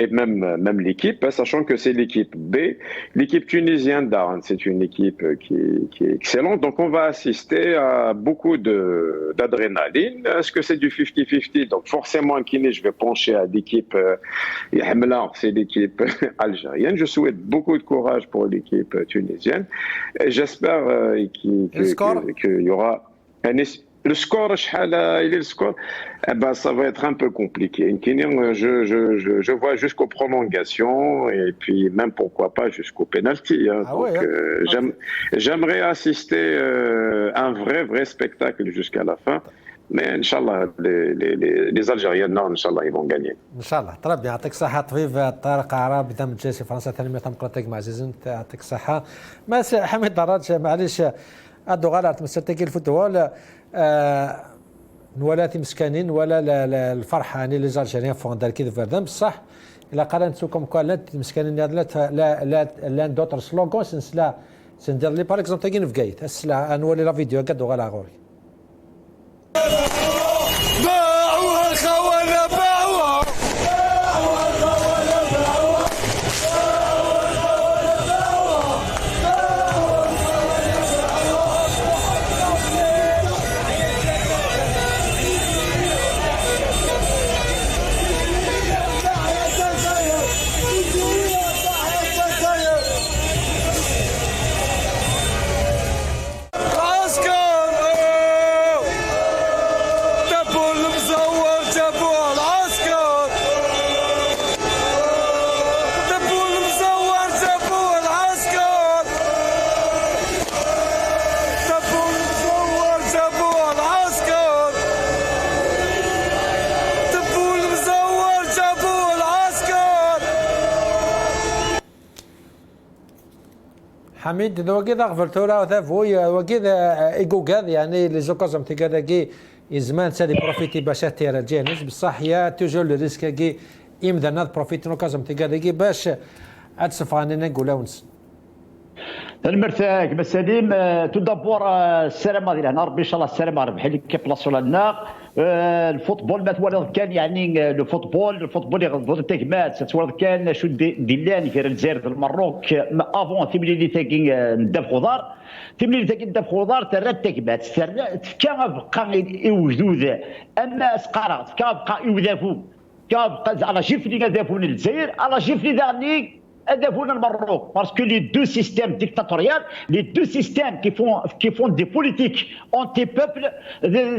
[SPEAKER 3] Et même l'équipe, sachant que c'est l'équipe B. L'équipe tunisienne d'Arn, c'est une équipe qui est excellente. Donc on va assister à beaucoup d'adrénaline. Est-ce que c'est du 50-50? Donc forcément, en Guinée, je vais pencher à l'équipe Yahmlar, c'est l'équipe algérienne. Je souhaite beaucoup de courage pour l'équipe tunisienne. Et j'espère qu'il y aura un esprit. Le score, ça va être un peu compliqué. Je vois jusqu'aux prolongations et puis même pourquoi pas jusqu'au penalty. J'aimerais assister à un vrai spectacle jusqu'à la fin. Mais Inch'Allah, les Algériens, non, Inch'Allah, ils vont gagner.
[SPEAKER 1] Inch'Allah. très bien. يعطيك الصحة طبيب طارق عرب بدم جالس فرنسا ثاني تمقلتك مع زيزن يعطيك الصحة. ما حميد دراج معليش هادو غلط مسالتك الفوتبول نولاتي مسكانين ولا الفرحاني لي زالجيريان فون دار كي فردم بصح الا قارنتوكم كوال مسكانين لا دوتر سلوغون سنسلا سندير لي باغ اكزومبل تاكين في كايت هسلا نولي لا فيديو قدو غلا غوري
[SPEAKER 6] باعوها الخونه باعوها
[SPEAKER 1] حميد ذا وكذا غفرتورا ذا فوي وكذا ايكوكاد يعني لي زوكازم تيكاداكي يزمان سالي بروفيتي باش تيرا الجانس بصح يا توجور لو ريسك كي يمدا ناد بروفيتي نوكازم تيكاداكي باش ادسفاني نقول اونس
[SPEAKER 2] المرتاح سليم تو دابور السلامه ديالنا ربي ان شاء الله السلامه ربح لي كيبلاصو لنا الفوتبول مثلا كان يعني لو فوتبول يغض تكمات تولد كان شو ديلان في الجزائر المروك افون تيبلي لي تاكي نداب خضار تيبلي لي تاكي نداب خضار ترى تكمات كان بقى يوجدوا اما سقارات كان بقى يوذافو كان بقى على جيفلي دافون الجزائر على جيفلي دارني هدفنا المروك باسكو لي دو سيستيم ديكتاتوريال لي دو سيستيم كي فون دي بوليتيك اونتي بوبل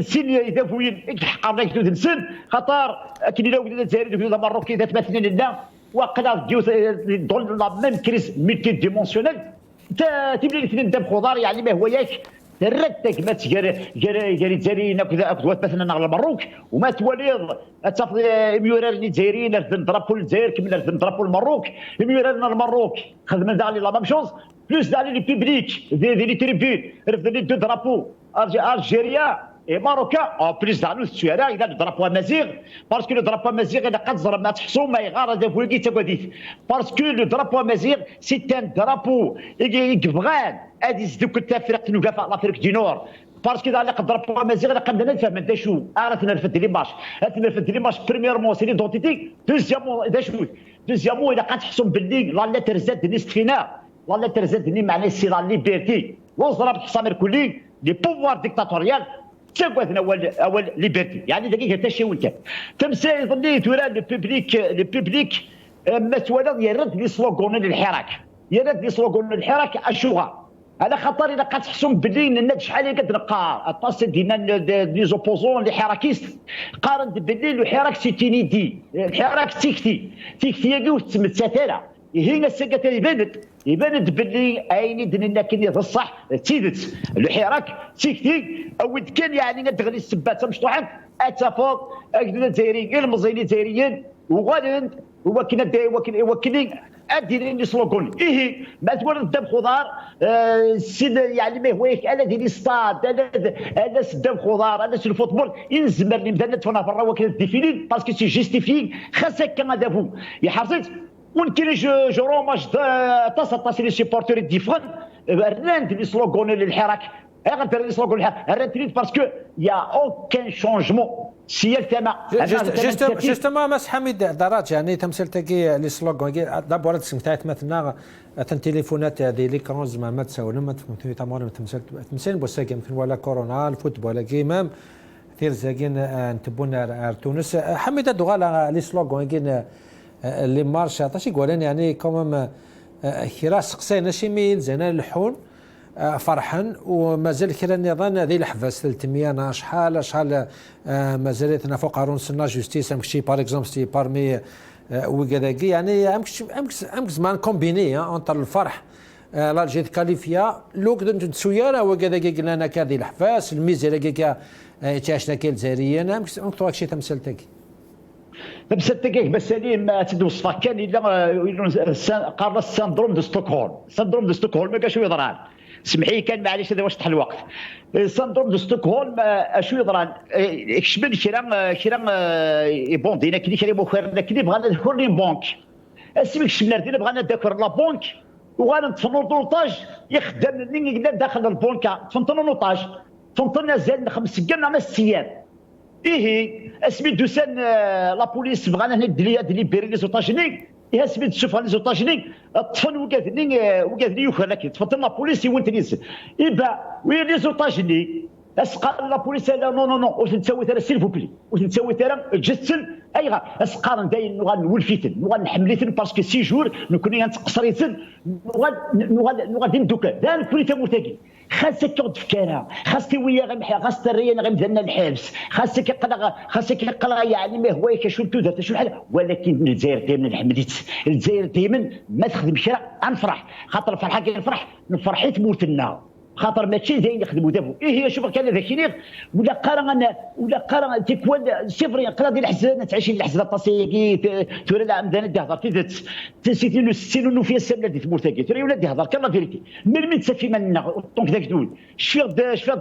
[SPEAKER 2] سين يدافوين الحق الله يكتب نسن خاطر كي لا ولد الجزائر ولد المروك اذا تمثلنا لنا وقلا ديو دون لا ميم كريز ملتي ديمونسيونيل تبني الاثنين دم خضار يعني ما هو ياك ردك ما جاري جارينا كذا مثلا على المروك وما تواليض تصافي ميورال الجزائريين نضربوا الجزائر كما نضربوا المروك ميورالنا المروك خدمنا دالي لا ميم شوز بلوس دالي لي بيبليك دي لي تريبيون رفدوا لي دو درابو الجيريا اي ماروكا او بليس دالو السوارع اذا درابو مازيغ باسكو لو درابو مازيغ اذا قد زرب ما تحسو ما يغار هذا فوقي تاكوديت باسكو لو درابو مازيغ سي ان درابو يبغان هادي دوك التفريق نوقف لافريك دي نور باسكو اذا اللي قدر با مازيغ قد نفهم انت شو عرفنا نرفد لي ماتش نرفد لي ماتش بريميرمون سي ليدونتيتي دوزيامون اذا شو دوزيامون اذا قتحسن باللي لا لتر زاد نيست فينا لا لتر زاد معناه سي لا ليبرتي وزرب حسام الكلي لي بوفوار ديكتاتوريال تاكوثنا اول ليبرتي يعني دقيقه حتى شي وانت تمثال ظني تورا لو بوبليك ما توالى يرد لي سلوغون للحراك يرد لي سلوغون للحراك اشوغا على خاطر اذا قتحسن باللي الناس شحال كتنقى الطاس ديالنا لي زوبوزون لي حراكيست قارنت باللي الحراك سي تينيدي الحراك تيكتي وتسمت ساتاله هنا السكه يبانت باللي عيني دنيا كني الصح تيدت الحراك تيكتي او كان يعني تغلي السبات مشطوحين اتفاق اكدنا الجزائريين المزينين الجزائريين وغادي وكنا اديرين لي سلوغون ما تولد دم خضار السيد يعني ما هو انا ديري ستاد انا دم خضار انا الفوتبول ينزمر لي مدنا تفنا برا وكنا ديفيني باسكو سي جيستيفي خاصك كما دافو يا حرصت ولكن جو روماج تصل لي سيبورتور ديفرون راند لي سلوغون للحراك غندير لي سلوغون للحراك راند باسكو يا اوكان شونجمون سيال تما
[SPEAKER 1] جوستومون مس حميد درات يعني تمثيل تاكي لي سلوغون دابا سمعت مثلا التليفونات هذه لي كونز ما تساوي ما تمام تمثيل بوساك يمكن ولا كورونا الفوتبول كيمام ثير زاكين نتبونا تونس حميد دوغالا لي سلوغون كاين اللي مارشا تاشي قولين يعني كومام كراس قصينا شي ميل زين اللحون فرحا ومازال كرا النظام هذه الحفاز 300 شحال مازالتنا فوق رونسنا جوستيس امشي باغ اكزومبل سي بارمي وكذاكي يعني امكس زمان كومبيني اونتر الفرح لالجي كاليفيا لو كنت تسويا وكذاكي قلنا لنا هذه الحفاز الميزه كيكا تاشنا كي الجزائريين امكس شي تمثلتك
[SPEAKER 2] تمثلتك بس سليم تدوصفا كان الا قال السندروم دو ستوكهولم ما كاش يضران سمحي كان معليش هذا واش طح الوقت السندروم دو ستوكهولم اشو يضران كشمل كيرا بون دينا كلي كريم وخير كلي بغانا ندخل لي بونك اسمك شمل دينا بغانا ندخل لا بونك وغنتفنوا طولطاج يخدم لي داخل البونكا تفنطنوا نوطاج تفنطنا زال 5 ايام 6 ايام اسمي دوسان لا بوليس بغانا هنا دلي بيري لي زوطاجيني اسمي تشوف لي زوطاجيني طفن وقادني يوخر لك تفضل لا بوليس يونتنيس يبا وين لي زوطاجيني اسقال لا بوليس لا نو واش نسوي ترى سيل فوبلي واش نسوي ترى جسل ايغا اسقال داين غنولفيتن وغنحمليتن باسكو 6 جور نكون نتقصريتن نغادي ندوك دار كل تموتاكي خاصك تقعد في كارها خاصك ويا غنحيا خاصك الريان غنبدلنا الحبس خاصك يقرا يعني ما هو كشو درت شو حاجه ولكن الجزائر دائما الحمديت الجزائر دائما ما تخدمش غنفرح خاطر الفرحه كاين الفرح نفرحيت موتنا خاطر ماشي زين يخدموا دابو هي شوف كان ذاك الشيء ولا قرا تيكوان سيفري قرا ديال الحزانه تعيشين الحزانه الطاسيكي توري لا عمدنا دهضر تسيتي لو ستيلو فيها السمله دي تمورتاكي توري ولا دهضر كان لا فيريتي من تسافي منا دونك ذاك دول شفير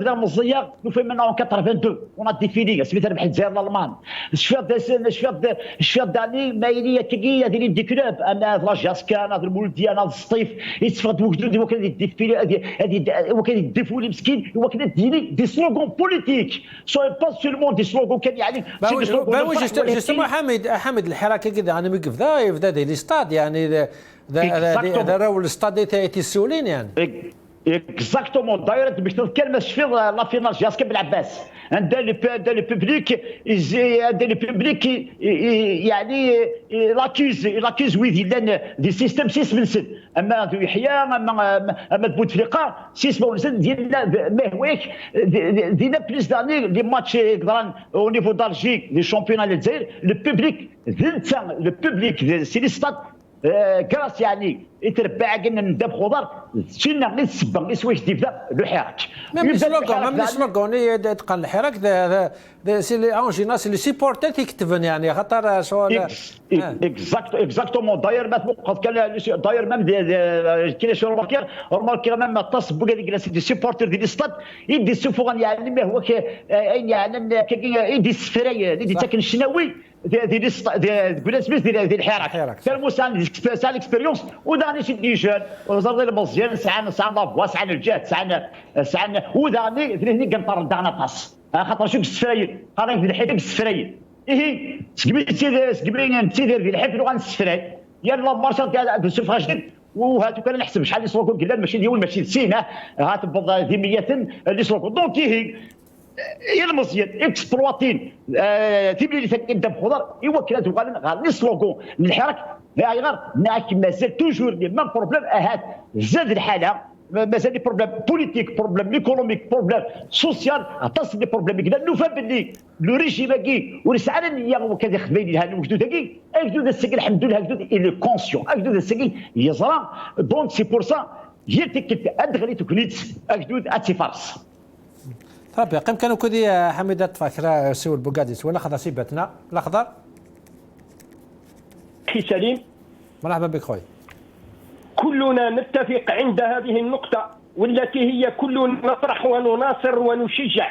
[SPEAKER 2] لا مزيا نو في منا 82 اون ديفيني سميتها ربح الجزائر الالمان شفير داني مايليه كي ديال دي كلوب انا لا جاسكان هذا المولدي انا الصيف يتفقد وجدود هو كان ديفيلي هذه وكان يدفوا لي مسكين هو كان دي سلوغون بوليتيك سو با سولمون دي سلوغون كان يعني
[SPEAKER 1] جوستومون حمد الحراك كذا انا مقف ذا يبدا دي ستاد يعني ذا راهو الستاد تيسولين يعني
[SPEAKER 2] اكزاكتومون دايره باش تذكر شفير لا فينال جاسكا بالعباس عندها لي بوبليك يعني لاكيز ويدي لان دي سيستم 6 من سن اما ذو يحيى اما بوتفليقه 6 من سن ديالنا ما هواك دينا بليس داني لي ماتش قدران او نيفو دالجي لي شامبيون الجزائر لو بوبليك سي لي ستاد كراس يعني يتربع قلنا ندب خضر شلنا غير السبه غير سوايش تبدا لو حراك
[SPEAKER 1] ميم سلوغون يتقن الحراك سي لي اون جينال سي لي سيبورتر تيكتبن يعني خاطر شغل
[SPEAKER 2] اكزاكتومون داير ما كان داير مام كاين شي روماركي مام تصب كاع ديك دي سيبورتر ديال الاستاد يدي السفوغان يعني ما هو يعني يدي السفراي يدي تاكن الشناوي ديال تقول سميت ديال الحراك كان مساند سال اكسبيريونس وداني شي ديجون وزرد المزيان سعنا لافوا سعنا الجهد سعنا وداني هني كنطر دانا طاس خاطر شوف السفراي قارن في الحيط السفراي سقبيتي تيدير في الحيط لو غنسفراي يلا مارشال تاع السفراج وهاتو كان نحسب شحال اللي سلوكو قلال ماشي ديال ماشي سينا هاتبض ذمية اللي سلوكو دونك هي المزيان اكسبلواتين تيبلي اللي تكدب خضر يوكلات غالي سلوكو من الحراك غير معاك مازال توجور لي ميم بروبليم هاد زاد الحاله مازال لي بروبليم بوليتيك بروبليم ايكونوميك بروبليم سوسيال تصل لي بروبليم كذا نوفا باللي لو ريجيم كي ورسعنا النيه وكذا خدمين لها الوجدود كي الوجدود السكن الحمد لله الوجدود الي كونسيون الوجدود السكن يزرع دونك سي بور سا هي تكت ادغلي تكنيت الوجدود اتفارس
[SPEAKER 1] ربي قيم كانوا كذي حميدة فاكرة سوى البوغاديس ولا خضر سيبتنا الأخضر
[SPEAKER 7] أخي سليم
[SPEAKER 1] مرحبا بك خوي
[SPEAKER 7] كلنا نتفق عند هذه النقطة والتي هي كلنا نطرح ونناصر ونشجع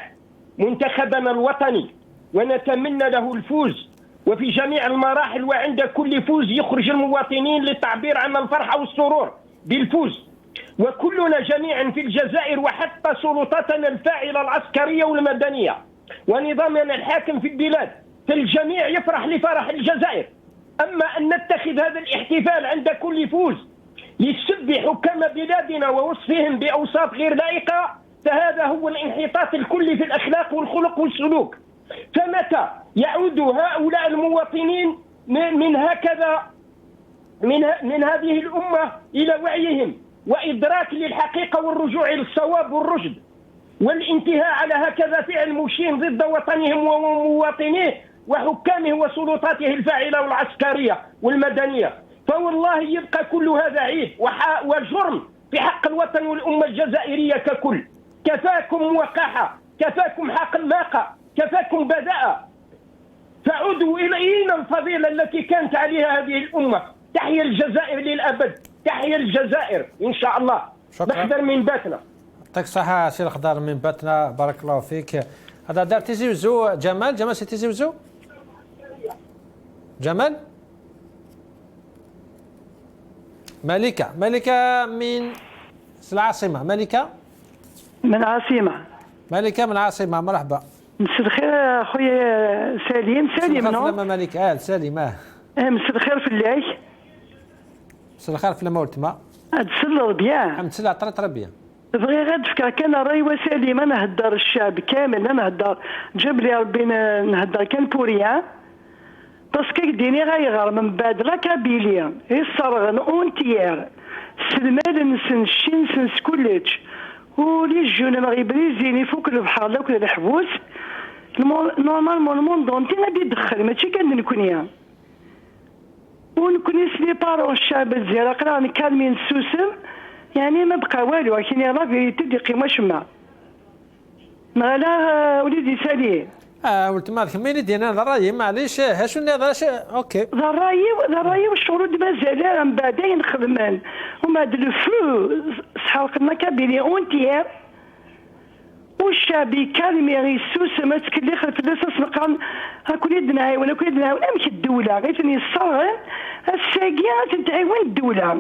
[SPEAKER 7] منتخبنا الوطني ونتمنى له الفوز وفي جميع المراحل وعند كل فوز يخرج المواطنين للتعبير عن الفرحة والسرور بالفوز وكلنا جميعا في الجزائر وحتى سلطاتنا الفاعلة العسكرية والمدنية ونظامنا الحاكم في البلاد فالجميع يفرح لفرح الجزائر. أما أن نتخذ هذا الاحتفال عند كل فوز لسب حكام بلادنا ووصفهم بأوصاف غير لائقة فهذا هو الانحطاط الكلي في الأخلاق والخلق والسلوك. فمتى يعود هؤلاء المواطنين من هذه الأمة إلى وعيهم وإدراك للحقيقة والرجوع للصواب والرشد والانتهاء على هكذا فعل مشين ضد وطنهم ومواطنيه وحكامه وسلطاته الفاعلة والعسكرية والمدنية فوالله يبقى كل هذا عيب وجرم في حق الوطن والأمة الجزائرية ككل. كفاكم وقاحة، كفاكم حقماقة، كفاكم بداءة، فعودوا إلى الفضيلة التي كانت عليها هذه الأمة. تحيا الجزائر للأبد، تحيا الجزائر إن شاء الله. نخضر من باتنا.
[SPEAKER 1] يعطيك الصحة سي الخضر من باتنا، بارك الله فيك. هذا دار تيزيوزو جمال سي تيزيوزو جمال ملكة من العاصمة. ملكة
[SPEAKER 8] من العاصمة
[SPEAKER 1] مرحبا.
[SPEAKER 8] مساء الخير خويا سليم
[SPEAKER 1] لما ملكة سليم
[SPEAKER 8] مساء الخير في الله.
[SPEAKER 1] مساء الخير في لما ولتما
[SPEAKER 8] تسلى ربيع
[SPEAKER 1] الحمد لله طرت ربيع.
[SPEAKER 8] بغي غير تفكر كان راي وسليم انا نهدر الشعب كامل، انا نهدر جاب لي ربي نهدر كان بوريا باسكو ديني غيغر من بعد لا كابيليا يصرغن اونتيير سلمان نسن الشين سنس كلش ولي جون مغيبريزيني فوق البحر لا كل الحبوس نورمالمون الموند اونتي غادي يدخل ماشي كان نكونيا ونكوني سلي بارو الشعب الجزائري قراني كالمين سوسم يعني ما بقى والو، لكن لا فيريتي دي قيمه شما مالا وليدي سالي.
[SPEAKER 1] ولت مالك مين دينا الراي معليش هاشو هذا اوكي
[SPEAKER 8] ذا الراي والشروط مازال من بعدين نخدمان وما دلفو سحرقنا كابيلي اونتيير والشعبي كالميري سوس ما تكلي خلف الاساس مقام هاكون يدنا ولا كون يدنا ولا مش الدوله غير ثاني الصغر الساقيه تنتعاون الدوله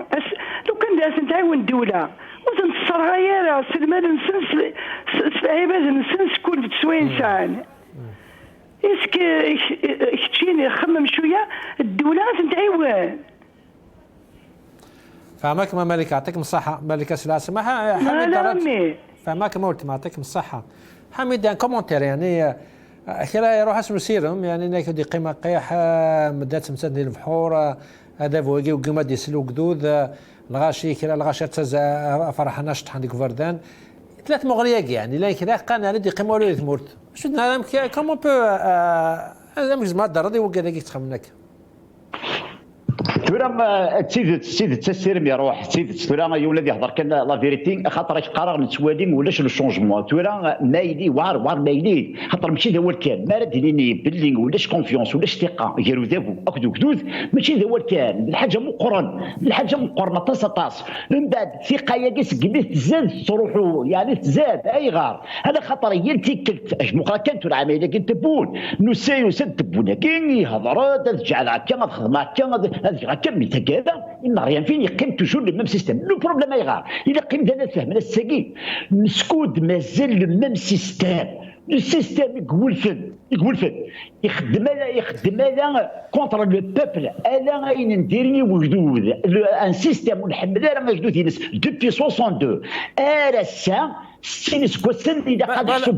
[SPEAKER 8] لو كان داس تنتعاون الدوله وتنتصر غير سلمان نسنس عباد نسنس كل تسوين سان اسكي كتشيني خمم شويه الدوله تنتعاون.
[SPEAKER 1] فهمك ما مالك يعطيكم الصحه مالك اسئله سماحه
[SPEAKER 8] حميد
[SPEAKER 1] فماك مولت ما يعطيكم الصحة. حميد ان كومونتير يعني كلا يروح اسمه سيرهم يعني ناكل دي قيمة قيح مدات مسد البحور هذا فوقي وقيمة دي سلو قدود الغاشي كلا الغاشي تز فرح نشط عندك فردان ثلاث مغرياق يعني لا كذا قانا ندي قيمة ولا يثمرت شدنا انا كومون بو هذا مش ما دردي وقال لك تخمنك
[SPEAKER 2] تورا تسيد تسيرم يروح تسيد تورا يا ولادي يهضر كان لا فيريتي خاطر قرار نتوالي ولاش لو شونجمون تورا مايلي وار مايلي خاطر ماشي هو الكان ما رد ليني بلينغ ولاش كونفيونس ولاش ثقه يديروا ذابو اكدو كدود ماشي هو الكان الحاجه مقرن الحاجه مقرنه طاس من بعد ثقه يا قيس قبيت تزاد تروحوا يعني تزاد اي غار هذا خاطر يلتكلت اجمو كانت العمليه كنت تبون نسايو سد تبونا كاين يهضر تجعل هكا تخدم هكا كم كذا إن ريان فين يقيم توجور لو ميم سيستيم لو بروبليم يغار إلا قيم دانا فهمنا الساقين مسكود مازال لو ميم سيستيم لو سيستيم يقول فن يخدم على كونتر لو بوبل الا غاين نديرني وجدود ان سيستيم ونحمل راه جدود ينس دوبي 62 ارسا سينس كوسن اذا قاد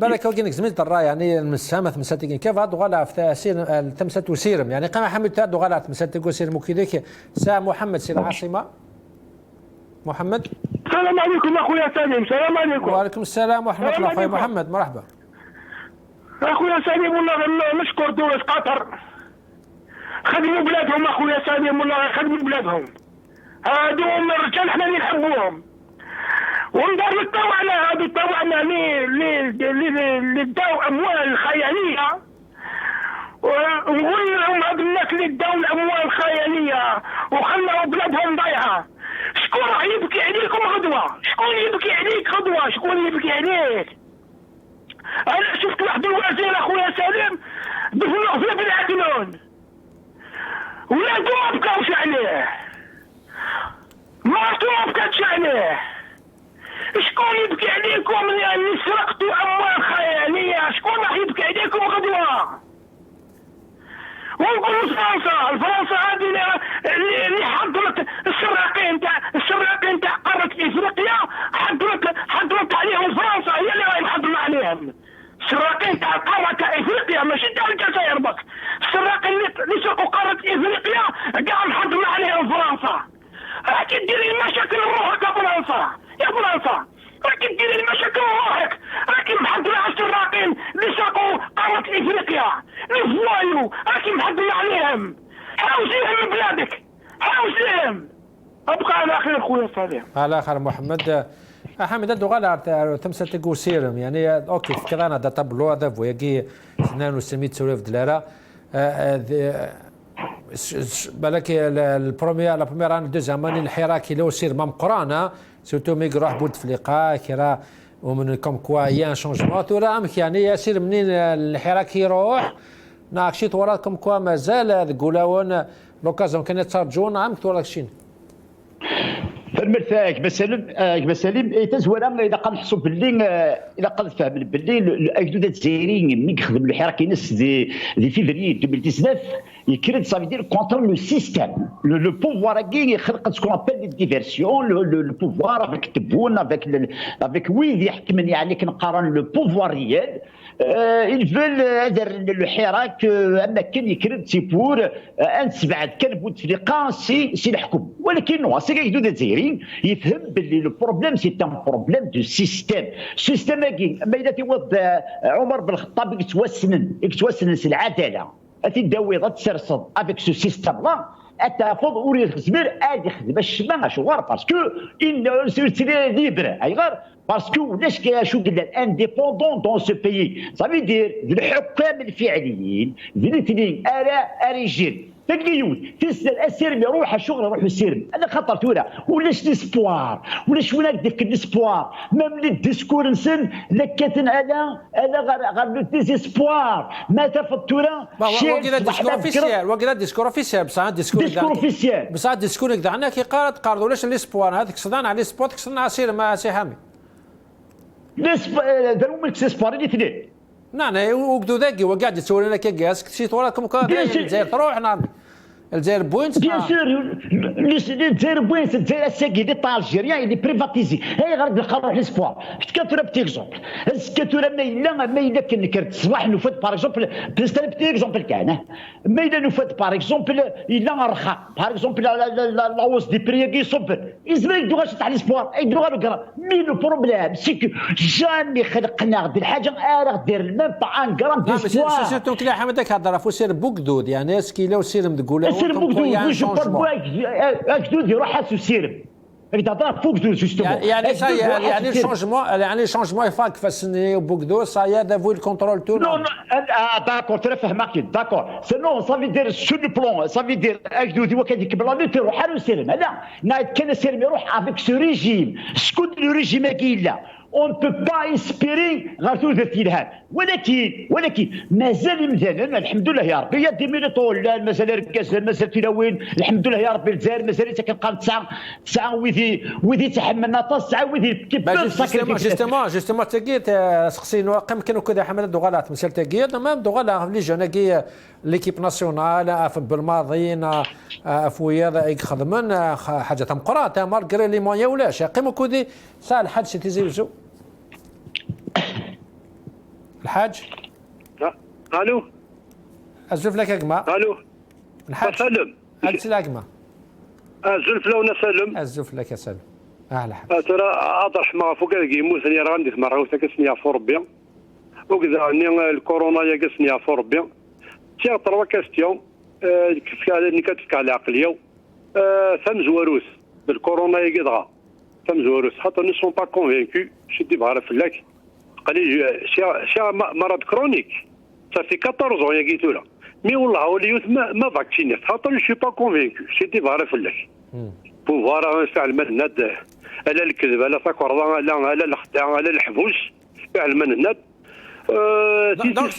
[SPEAKER 1] بالك وكينك زميلت الراي يعني المسامه مساتين كيف هاد غلا في سير تمسات وسيرم يعني قام حمد تاد غلا تمسات وسيرم وكذاك سا محمد سي العاصمه محمد.
[SPEAKER 7] السلام عليكم اخويا سليم. السلام عليكم.
[SPEAKER 1] وعليكم السلام ورحمه الله. اخويا محمد مرحبا.
[SPEAKER 7] اخويا سليم والله نشكر دولة قطر خدموا بلادهم اخويا سليم والله خدموا بلادهم هادوهم الرجال حنا اللي نحبوهم وندار طوعنا هادو طوعنا اللي داو اموال خياليه ونقول لهم هاد الناس اللي داو الاموال الخياليه وخلوا بلادهم ضايعه شكون راح يبكي عليكم غدوه؟ شكون يبكي عليك غدوه؟ شكون يبكي عليك؟ انا شفت واحد الوزير اخويا سليم دفنوه في العدنون ولادو ما بقاوش عليه مرتو ما بقاتش عليه شكون يبكي عليكم اللي سرقتوا اموال خياليه؟ شكون راح يبكي عليكم غدوه؟ ونقولوا فرنسا هذه اللي حضرت السراقين تاع قاره افريقيا حضرت عليهم فرنسا هي اللي راهي محضره عليهم السراقين تاع قاره افريقيا ماشي تاع الجزائر بس السراقين اللي سرقوا قاره افريقيا كاع محضره عليهم فرنسا راكي ديري المشاكل لروحك يا فرنسا راكي ديري المشاكل لروحك راكي محضره على السراقين اللي سرقوا قاره افريقيا الفوايو راكي محضره عليهم حاوزيهم من بلادك حاوزيهم ابقى على خير خويا صالح
[SPEAKER 1] على خير محمد حمد دو غالا تمسا تقو سيرم يعني اوكي كذا دا طبلو هذا فوياكي 700 دولار بالك البروميير ان دوزيام اني الحراك لو سير مام قرانا سورتو مي يروح بود فليقا كرا ومن كوم كوا يا شونجمون تورا امك يعني ياسير منين الحراك يروح ناكشي تورا كوم كوا مازال تقولون لوكازيون كانت ترجون عمك تورا كشين
[SPEAKER 2] فالمرثاك بسالم تزورا اذا قنحصوا باللي اذا قد فهم باللي الاجداد الجزائريين ملي خدموا الحراك ينس دي فيفري 2019 يكرد صافي دير كونتر لو سيستيم لو بوفوار كي يخلق سكون ابل دي ديفيرسيون لو بوفوار افيك تبون افيك وين يحكمني يعني كنقارن لو بوفوار ريال الفل هذا الحراك اما كان يكرد سي بور انسبعد كان بوتفليقه سي الحكم ولكن نو سي كيدو الجزائريين يفهم باللي لو بروبليم سي ان بروبليم دو سيستيم كي اما اذا توض عمر بن الخطاب يتوسنن العداله تداوي تسرصد افيك سو سيستيم لا التفاوض وريد الزبير ادي يخدم الشمال شغار باسكو ان سيرتي ليبر اي غير باسكو ولاش شو قلنا الانديبوندون دون سو بيي صافي دير الحكام الفعليين الاثنين رجال تلقيون تسال السيرمي روح الشغل روح السيرمي انا خطرت ولا ولاش ليسبوار ولاش ولا ديك الاسبوار ميم لي ديسكور نسن لكاتن على غير ديسبوار ما تفطوره
[SPEAKER 1] وكذا ديسكور اوفيسيال وكذا ديسكور اوفيسيال بصح ديسكور
[SPEAKER 2] اوفيسيال
[SPEAKER 1] بصح ديسكور كدعنا كي قارد ولاش ليسبوار هذيك صدان على ليسبوار كصدنا على سير سي حامي
[SPEAKER 2] داروا من الاسبوار الاثنين
[SPEAKER 1] نعم وقدو ذاكي وقاعد يتصور لنا كاس كشي وراكم الجزائر تروح نعم الجزائر بوينت
[SPEAKER 2] بيان سور الجزائر بوينت الجزائر الساكي دي طال الجيريان اللي بريفاتيزي هاي غير نروح ليسبوار كاتورا بتي اكزومبل كاتورا ما الا كنكرت صباح نفد باغ اكزومبل بلستان بتي اكزومبل كان ما الا نفد باغ اكزومبل الا رخا باغ اكزومبل لا هوس دي بري كي صبر ازاي يدو غاش تاع ليسبوار يدو غير كرا مي لو بروبليم سي جامي خلقنا غدير الحاجه دير ميم با ان غرام ديسبوار
[SPEAKER 1] سيرتو كلا حمدك هضر فو سير بوكدود يعني اسكيلا وسير مدقوله
[SPEAKER 2] سير بوكدود اكدود يروح حاسو سيرم هذا فوكدود جوستومون
[SPEAKER 1] يعني شونجمون يفاك فاسني وبوكدود صايا دافوي الكونترول تو
[SPEAKER 2] نو داكور تفهمك داكور سينو صافي دير سو لو بلون صافي دير اكدود هو كيديك بلان تروح حالو سيرم لا نايت كان سيرم يروح افيك سو ريجيم شكون لو ريجيم كاين اون بو با اسبيري غير تودرتي لها ولكن مازال مزال الحمد لله يا ربي يا ديميني طول مازال ركاز مازال تلاوين الحمد لله يا ربي الجزائر مازال كنبقى تسعه وذي تحملنا تسعه وذي كيف
[SPEAKER 1] جوستومون تاكيت سقسينو كانوا كذا حملت دوغالات مثل تاكيت مام دوغالا لي جون كي ليكيب ناسيونال بالماضيين فويا يخدمن حاجه مقرات مارغري لي مويا ولاش قيموا كودي سال الحاج تيزيوزو الحاج
[SPEAKER 9] الو
[SPEAKER 1] ازلف لك اقما
[SPEAKER 9] الو
[SPEAKER 1] الحاج
[SPEAKER 9] سلم
[SPEAKER 1] انت الاقما
[SPEAKER 9] ازلف لونا سلم
[SPEAKER 1] ازلف لك يا سلم اهلا
[SPEAKER 9] ترى اطرح ما فوق كيموت ثاني راه عندي مره وتكسني عفو ربي وكذا اني الكورونا يا كسني عفو ربي تي طروا كاستيون كيف اللي كتفك على العقليه ثم زواروس بالكورونا يا كدغا ثم زواروس حتى ني سون با كونفينكو شدي بغا فلاك قال شي مرض كرونيك صافي 14 يا قيتو لا مي والله وليوت ما فاكسينيت خاطر جو با كونفينكو شدي بغا فلاك بوفوار فعل من الند على الكذب على سكر على الخداع على الحبوس فعل من الند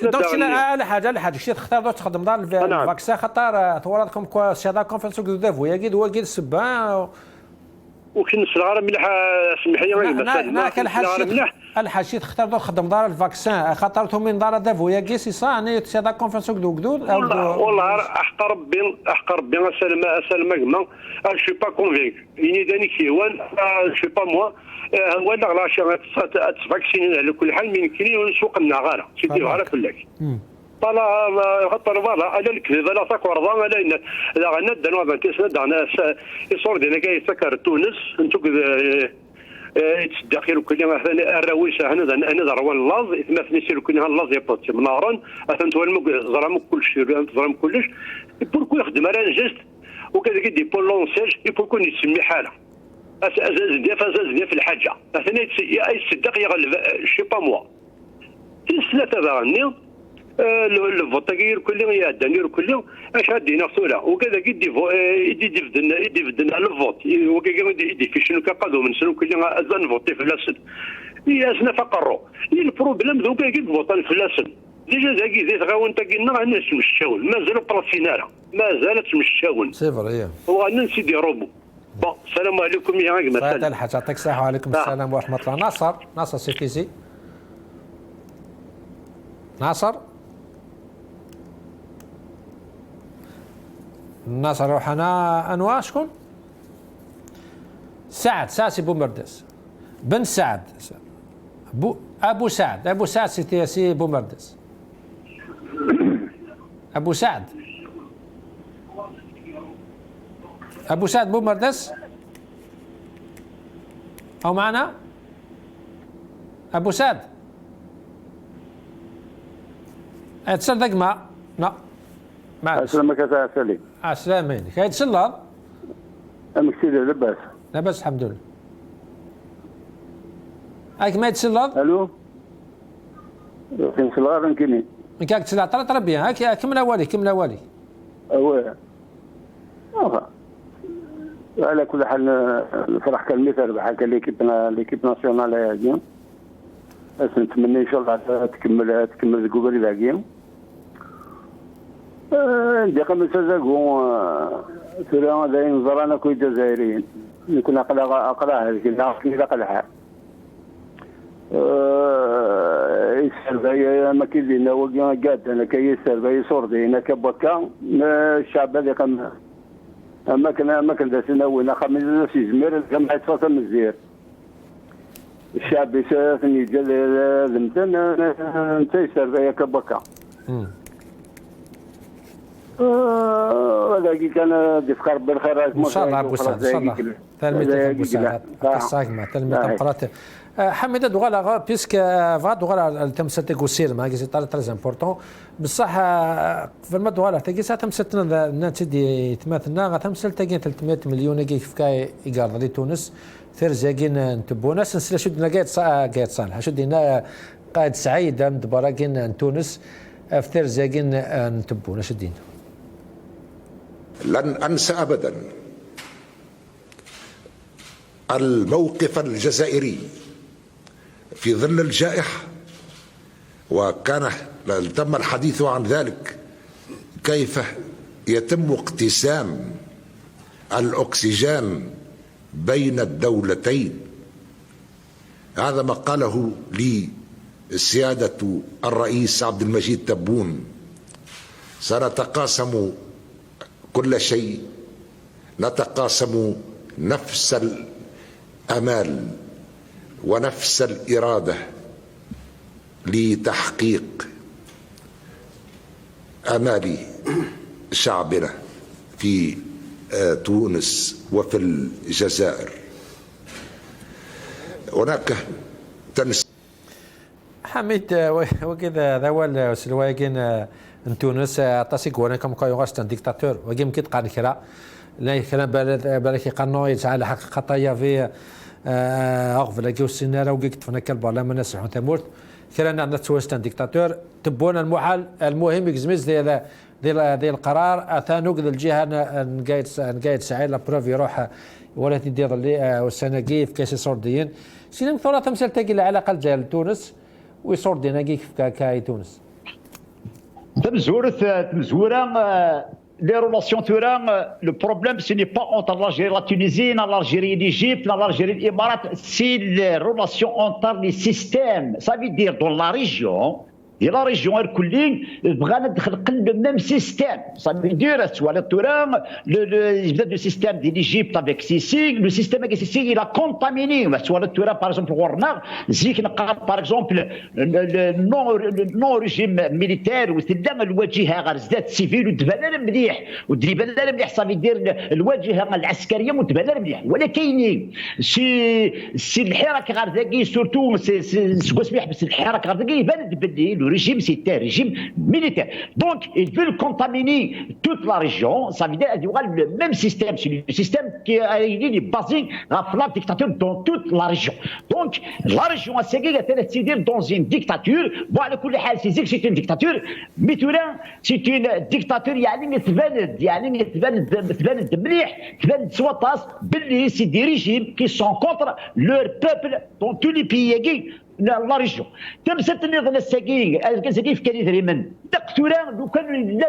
[SPEAKER 1] دونك على حاجه شي تختار دوك تخدم دار الفاكسان خاطر توراتكم كوا شي هذا كونفرنس دو دافو يا كيد هو كيد السبان
[SPEAKER 9] وكاين الصغار مليح سمح لي
[SPEAKER 1] الحاج شي تختار دوك تخدم دار الفاكسان خاطرتهم من دار دافو يا كي سي صا شي هذا كونفرنس دو كدود
[SPEAKER 9] والله احق ربي اسلم كما جو با كونفينك اني داني كيوان جو با موا هو لا غلاشي تفاكسيني على كل حال من كري ونسوق النغاره سيدي غير فلاك طلع خاطر فوالا على الكذب لا تاكور ضان لا غنا دانوا بانتيس دانا يصور دينا كاي سكر تونس انتو يتصدق كل الرويش هنا روان اللاز ما فنيسير كل اللاز يبطي منارا انت زرام كل شيء انت زرام كلش بوركو يخدم على جست وكذا كي دي بولونسيج بوركو يسمي حاله اساس ديال في الحاجه مثلا يصدق يغلب شي با موا ثلاثه باغني الفوت كير كل يوم يعدني كل يوم اش هادينا صوره وكذا يدي بدنا الفوت وكذا يدي في شنو كقادو من شنو كل يوم ازن فوتي في الاسد هي اسنا فقروا البروبليم ذوك كي فوتان في الاسد ديجا ذاكي زيت غاون تاكينا الناس مشاون مازالوا براسينارا مازالت مشاون
[SPEAKER 1] سي فري
[SPEAKER 9] وغادي نسيدي روبو بون السلام عليكم يا راجل
[SPEAKER 1] مثلا الحاج يعطيك الصحه وعليكم السلام ورحمه الله ناصر سيكيزي ناصر روحنا انواع شكون؟ سعد سي بومردس بن سعد ابو سعد سي بومردس ابو سعد بومردس او معنا ابو سعد اتصل دقمه لا
[SPEAKER 10] السلامة كذا سليم.
[SPEAKER 1] السلامين كاين تسلى
[SPEAKER 10] امك سيدي لاباس.
[SPEAKER 1] لاباس الحمد لله. هاك ما يتسلى.
[SPEAKER 10] الو كاين صغار كاينين.
[SPEAKER 1] كاك تسلى طرا بيان هاك كمل اولي.
[SPEAKER 10] اوه على كل حال الفرح كان مثال بحال ليكيب ناسيونال هادي. نتمنى ان شاء الله تكمل الكوبري باقي. عندي خمس سازاكو ترى داين زرانا كوي جزائريين نكون اقرا هذيك لا قلعها السربايه ما كاين هو قاد انا كاي السربايه صوردي هنا كبكا الشعب هذا ما كان داسنا وين خمس في زمير جمعت فاطمه مزير الشعب يسافني جال لمتن انت السربايه كبكا هذاك كان ديفكار بالخير
[SPEAKER 1] ان شاء الله ابو سعد ان شاء الله تلميذ ابو سعد كساك مع تلميذ قرات حميد دوغالا بيسك فغا دوغالا التمثيل تاعو سير ما كيسي تري امبورطون بصح في المدوغالا تاعي ساعه تمثلنا الناس دي تماثلنا غتمثل تاعي 300 مليون كي فكاي يقارد لي تونس ثيرزاكين نتبونا سلسله شدنا قايد صالح شدينا قائد سعيد مدبراكين تونس في ثيرزاكين نتبونا شدينا.
[SPEAKER 11] لن أنسى أبدا الموقف الجزائري في ظل الجائحة، وكان تم الحديث عن ذلك كيف يتم اقتسام الأكسجين بين الدولتين. هذا ما قاله لي سيادة الرئيس عبد المجيد تبون: سنتقاسم كل شيء، نتقاسم نفس الأمال ونفس الإرادة لتحقيق آمال شعبنا في تونس وفي الجزائر. هناك
[SPEAKER 1] حميد وكذا ذا سلواكين تونس عطاسيك وانا كم كايوغاست ديكتاتور وكيم كي تقال كرا لا كلام بالك قانون يتعالى حق خطايا في اغفل كيو السينارا وكيك تفنا البرلمان ناس حون تمورت كرا عندنا توستان ديكتاتور تبون المحال المهم يكزمز ديال القرار اثانوك الجهه نقايد سعيد لا بروف يروح ولا تدير اللي والسناقيف كاس صورديين سينم ثورة تمثل تاكي على الاقل ديال تونس ويصوردينا كيف كاي تونس
[SPEAKER 2] les relations le problème ce n'est pas entre l'Algérie et la Tunisie, l'Algérie et l'Égypte, l'Algérie et l'Émirat, c'est les relations entre les systèmes. Ça veut dire dans la région, et la région الكلين بغانا نخلق le même système. Ça veut dire soit le système de l'Égypte avec Sisi, le système avec Sisi il a contaminé. Soit le Touran par exemple ورنا زيك نقال par exemple le non régime militaire وسلام الواجهه غير زاد سيفيل وتبان مليح وتبان مليح. Ça veut dire الواجهه العسكريه متبان مليح ولا كاينين سي الحراك غير ذاكي سورتو سميح بس الحراك غير ذاكي يبان باللي le régime c'est un régime militaire. Donc ils veulent contaminer toute la région. Ça veut dire qu'il y aura le même système. C'est le système qui est basé sur la dictature dans toute la région. Donc la région a décidé dans une dictature. Bon, à كل حال c'est une dictature. Mais c'est une dictature يعني تبان مليح تبان سواطاس باللي c'est des régimes qui sont contre leur peuple dans tous les pays لا ريجيون. تمثل النظام الساقي الساقي في كان يدريمن دكتورا لو كان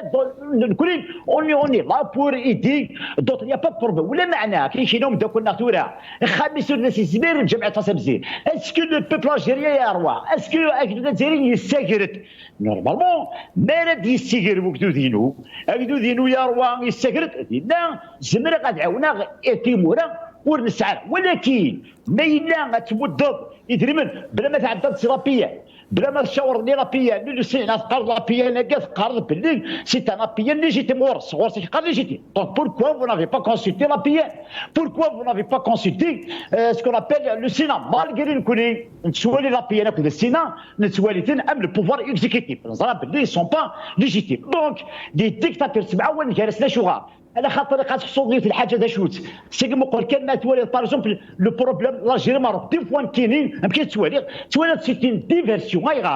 [SPEAKER 2] الكل اوني لا بور ايدي دوت يا با بروبليم ولا معنى كاين شي نوم دوك الناتورا خامس الناس يزمير جمعيه فاسبزير اسكو لو بيبل الجيريا يا روا اسكو الجزائريين يساكرت نورمالمون ما راد يسيكر وكدودينو اكدودينو يا روا يساكرت لا زمرا غاد عاونا اتيمورا ورنسعى ولكن ما إلا غتمدد يدري من بلا ما تعدد سيرابيه بلا ما تشاورني لابيان لو سي قال لابيان كاع قال باللي سي ان لابيان ليجيتيم غورس قال ليجيتيم دونك بوركوا فو نافي با كونسلتي لابيان بوركوا فو نافي با كونسلتي سكون ابيل لو سينا مالغري نكوني نتسوالي لابيان كذا السينا نتسوالي ام لو بوفوار اكزيكوتيف نظرا باللي سون با ليجيتيم دونك دي ديكتاتور سبعه وين جالسنا شغال على خاطر خاص غير في الحاجه دا شوت سي كيما نقول كان ما توالي باغ اكزومبل لو بروبليم لاجيري ماروك دي فوا كاينين ما كاين توالي سيتي ديفيرسيون غير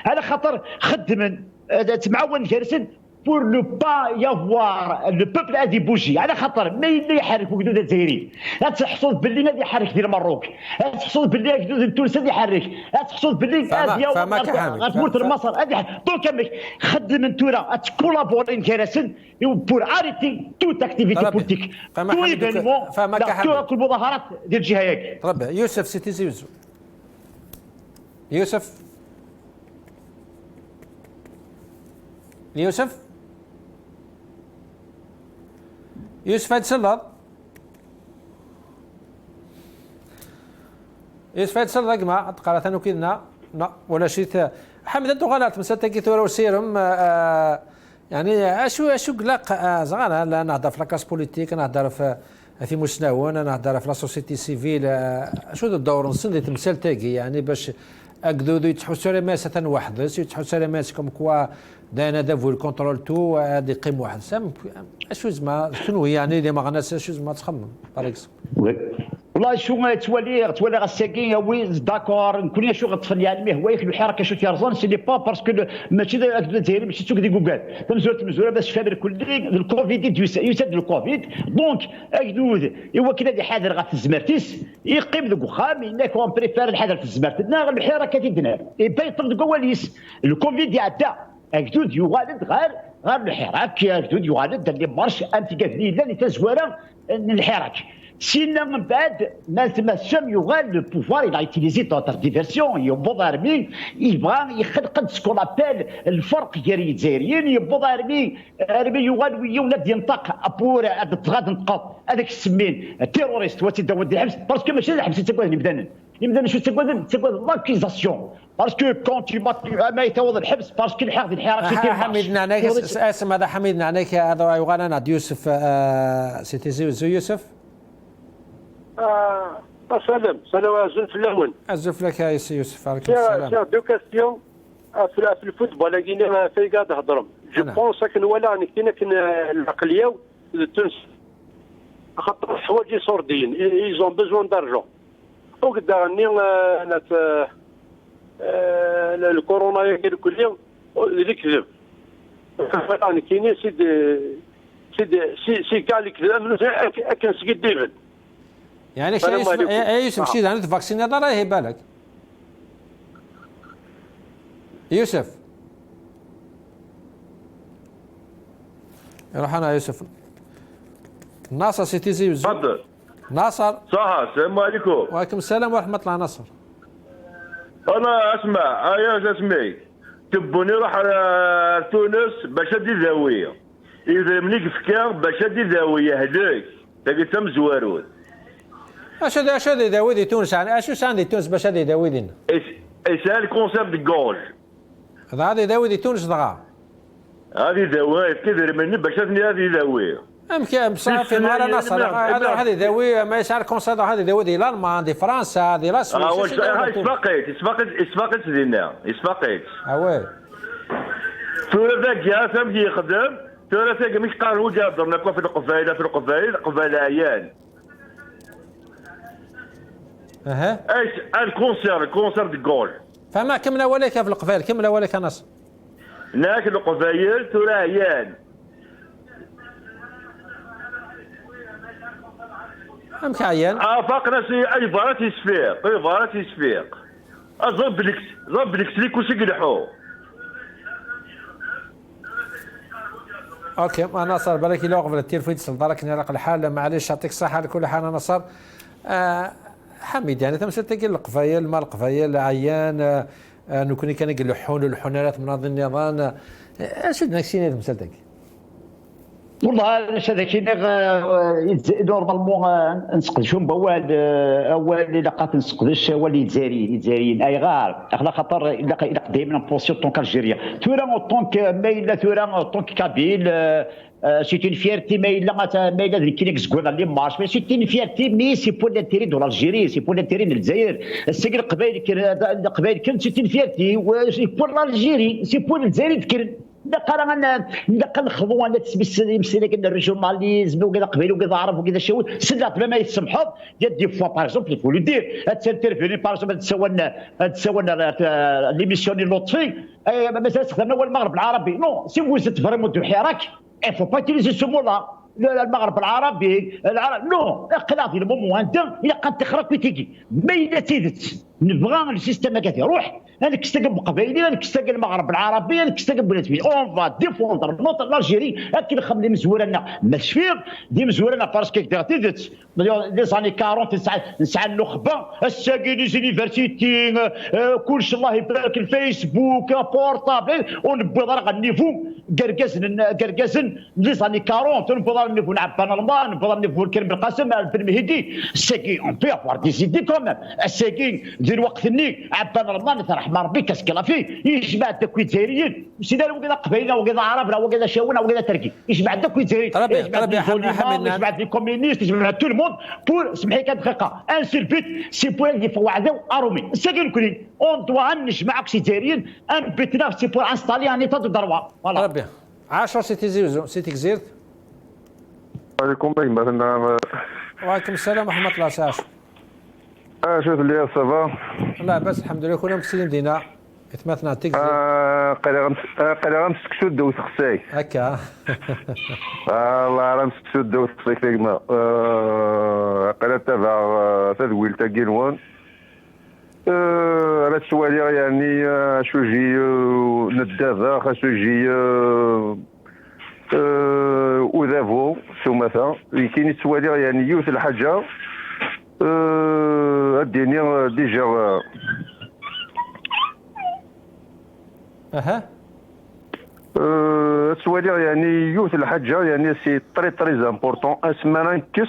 [SPEAKER 2] على خاطر خدمن تمعون جالسين pour ne pas y avoir le peuple a des bougies على خاطر ما يحركوا جدود الجزائريين لا تحصل باللي غادي يحرك ديال المروك لا تحصل باللي جدود التونس غادي يحرك لا تحصل باللي غتموت مصر غادي دونك خدم انتورا تكولابوري كراسن بور اريتي توت اكتيفيتي بوليتيك تو ايفينمون تو المظاهرات ديال الجهه ياك
[SPEAKER 1] ربي يوسف سيتي يوسف هاد سلط كما قالت انه كنا ولا شيء حمد انتو غلط مسالتك كثيره وسيرم يعني اشو قلق زغار لا نهضر في لاكاس بوليتيك نهضر في مسناون نهضر في لا سوسيتي سيفيل شو الدور نص اللي تمثال تاكي يعني باش اكدو يتحسوا على ماسه واحد يتحسوا على ماس كوم كوا دانا دافو الكونترول تو هذه قيم واحد سام اشو زعما شنو هي يعني اللي ما غناش شو زعما تخمم باريكس
[SPEAKER 2] والله شو توالي غساكي وي داكور نكون شو غطفل يعني هو ياك الحركه شو تيرزون سي لي با باسكو ماشي الجزائري ماشي تشوك دي جوجل تمزور باش فابر كل الكوفيد يسد الكوفيد دونك اجدود هو كذا دي حاضر غا في الزمرتيس يقيم ذوك خام انك اون بريفير الحاضر في الزمرت نا الحركه تيدنا يبان يطلق كواليس الكوفيد يعدى اجدود يغالد غير الحراك اجدود يغالد اللي مارش انت كذني لا تزوره الحراك سينا من بعد ما تمشم يغال لو بوفوار il a utilisé d'autres diversions يبوض ارمي يبغى يخلق سكون ابيل الفرق ديال الجزائريين يبوض ارمي يغال ويا ولاد ينطق بور غاد نطق هذاك السمين تيروريست وتداود الحبس باسكو ماشي الحبس تقول يبدا شو تقول لاكيزاسيون باسكو كونت ما يتوض الحبس باسكو الحق الحركه
[SPEAKER 1] حميد نعناك اسم هذا حميد نعناك هذا يغال انا يوسف سيتي زو يوسف
[SPEAKER 9] سلام زلف اللون
[SPEAKER 1] أزف لك يا يوسف عليكم السلام.
[SPEAKER 9] سي دو كاستيون في الفوتبول لكن في قاعد هضرهم جو بونس كن ولا كاين العقليه تونس خاطر حوايج سوردين ايزون بيزون دارجون وقدرني الكورونا ياك كل يوم اللي كذب انا كاينين سي كاع اللي كذب كان سكيت ديفيد
[SPEAKER 1] يعني يوسف شي عندك فاكسين هذا راه بالك يوسف يروح انا يوسف ناصر سيتي زي
[SPEAKER 12] تفضل
[SPEAKER 1] ناصر
[SPEAKER 12] صح السلام عليكم
[SPEAKER 1] وعليكم السلام ورحمه الله ناصر
[SPEAKER 12] انا اسمع يا اسمي تبوني روح على تونس باش ادي زاويه اذا منيك فكار باش ادي زاويه هداك تلقى تم زوارود
[SPEAKER 1] اش هذا يداوي تونس يعني اش عندي تونس باش هذا يداوي لنا
[SPEAKER 12] ايش الكونسيبت دو جول
[SPEAKER 1] هذا يداوي تونس دغا
[SPEAKER 12] هذه دواء كثر مني باش هذه يداوي
[SPEAKER 1] امكن صافي مع ناصر هذا يداوي ما يشعر كونسيبت هذا يداوي دي الالمان دي فرنسا هذه لا
[SPEAKER 12] سويسرا اسبقت دينا اسبقت
[SPEAKER 1] وي
[SPEAKER 12] ثورة ذاك جا فهمتي يخدم ثورة ذاك مش قال هو جاب ضربنا في القفايله عيان ايش الكونسير دي جول
[SPEAKER 1] فما كمنا وليك في القفايل كمنا وليك ناصر
[SPEAKER 12] هناك القفايل ثورة عيان
[SPEAKER 1] امك عيان
[SPEAKER 12] فاقنا اي فارات يسفيق ضرب لك ليك وسقلحو
[SPEAKER 1] اوكي ناصر بالك لو قبل التليفون يتصل بالك على الحال معليش يعطيك الصحه على كل حال ناصر حميد يعني تمثل تلقى القفايل ما القفايل عيان نكون كان يلحون الحنانات مناض النظام اش ناكسين تمثل تلقى
[SPEAKER 2] والله انا هذاك نورمالمون نسقدشهم بوال اول الا بقات نسقدش هو اللي يتزاريين اي غار على خاطر الا دائما بوسيون طونك الجيريا تورا طونك مايلا تورا طونك كابيل سي اون فيرتي مايلا كينيك زكونا اللي مارش مي سي اون فيرتي مي سي بور لانتيري دو الجيري سي بور لانتيري ديال الجزائر السكر القبائل كانت سي اون فيرتي سي بور الجيري سي بور الجزائر تكرن دقا نخضوا انا تسمي كنا الريجوناليزم وكذا قبيل وكذا عرب وكذا شاول سلا بلا ما يتسمحوا دي فوا باغ اكزومبل يقولوا دير تانترفيني باغ اكزومبل تسوى ليميسيوني لطفي مثلا استخدمنا هو المغرب العربي نو سي vous êtes vraiment du حراك il faut pas utiliser ce mot là المغرب العربي نو اقلا في المومون هذا الا قد تخرج وتيجي ما الا تيدت نبغى السيستم هكذا روح انا كستقب قبائلي انا كستقب المغرب العربي انا كستقب بلاد بي اون فا ديفوندر نوت الجيري اكيد خلي مزورنا ماشفير دي مزورنا باسكو تيدت لي زاني 40 نسعى النخبه الساقي لي زونيفرسيتي كلشي الله يبارك الفيسبوك بورطابل ونبغي ضرق النيفو قرقازن لي زاني 40 نبغي نبغي نعبان الله نبغي نبغي الكريم القاسم بن مهدي الساقي اون بي افوار دي زيدي كوميم الساقي دير وقت النيك عبان الله رحمه ربي كاسكلا فيه يجمع التكوين الجزائريين ماشي داروا وكذا قبيله وكذا عربنا وكذا شاونا وكذا تركي يجمع التكوين الجزائري يجمع لي كوميونيست يجمع تو الموند بور سمحي لي دقيقه ان سيل بيت سي بور اللي فوعدوا ارومي ساكن كلين اون دوا نجمع الجزائريين ان بيتنا سي بور انستالي ان ايتا دو دروا فوالا
[SPEAKER 1] ربي 10 سيتي زيرت
[SPEAKER 13] عليكم مثلا
[SPEAKER 1] وعليكم السلام ورحمه الله ساعه
[SPEAKER 13] شوف لي صافا
[SPEAKER 1] لا بس الحمد لله كنا مكسلين دينا اتماتنا تيك
[SPEAKER 13] قال غنسكتو دوت خصاي
[SPEAKER 1] هكا
[SPEAKER 13] الله راه مسكتو دوت خصاي فيكما قال تابع تدويل تا كينوان راه السوالي يعني شوجي ندافع خاصو يجي وذافو ثمثا كاين السوالي يعني يوث الحاجه الدنيا ديجا السوالي يعني يوث الحاجه يعني سي تري تري امبورطون اسمانا نكس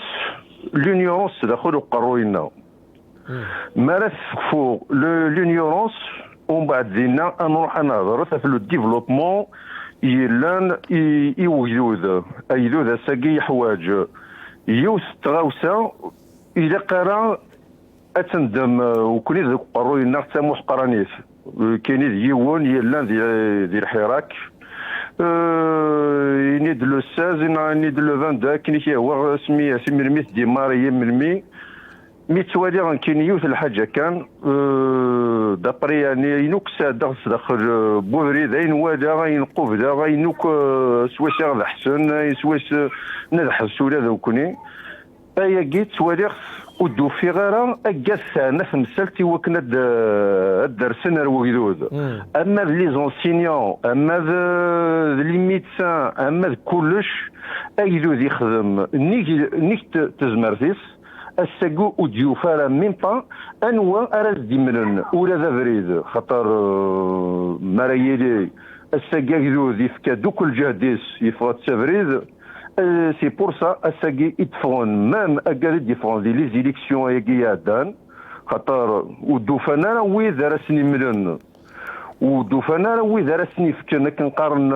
[SPEAKER 13] لونيورونس داخل قروينا ما راه تسقفو لونيورونس ومن بعد زينا نروح نهضروا في لو ديفلوبمون يلان يوجد ايدو ساقي حوايج يوث تغاوسه إذا قرا أتندم وكوني ذوك قروينا حتى محقرانيت كاين يوون يلان ديال الحراك ينيد لو 16 ينيد لو 22 كاين هو سميه سميرميت دي ماري ملمي ميتوالي كاين يوث الحاجه كان دابري يعني ينوك سادغس داخل بوريد اين وادا غينقوف دا غينوك سويس الحسن سويس نلحس ولا ذوكني ايا جيت تواليخ ودو في غيره اكاسانا في مسالتي وكنا الدرسن الوجدود اما لي زونسينيون اما لي ميدسان اما كلش ايدو يخدم نيك تزمرتيس الساقو وديوفارا ميم با انوا اراز ديمرن ولا ذا بريد خاطر مرايلي الساقا يدو يفكا دوك الجهديس يفغى تسافريد سي بور سا الساقي يدفون مام اكاد يدفون دي لي زيليكسيون ياكي عدان خاطر ودوفانا وي درسني ملن ودوفانا وي درسني فكنا كنقارن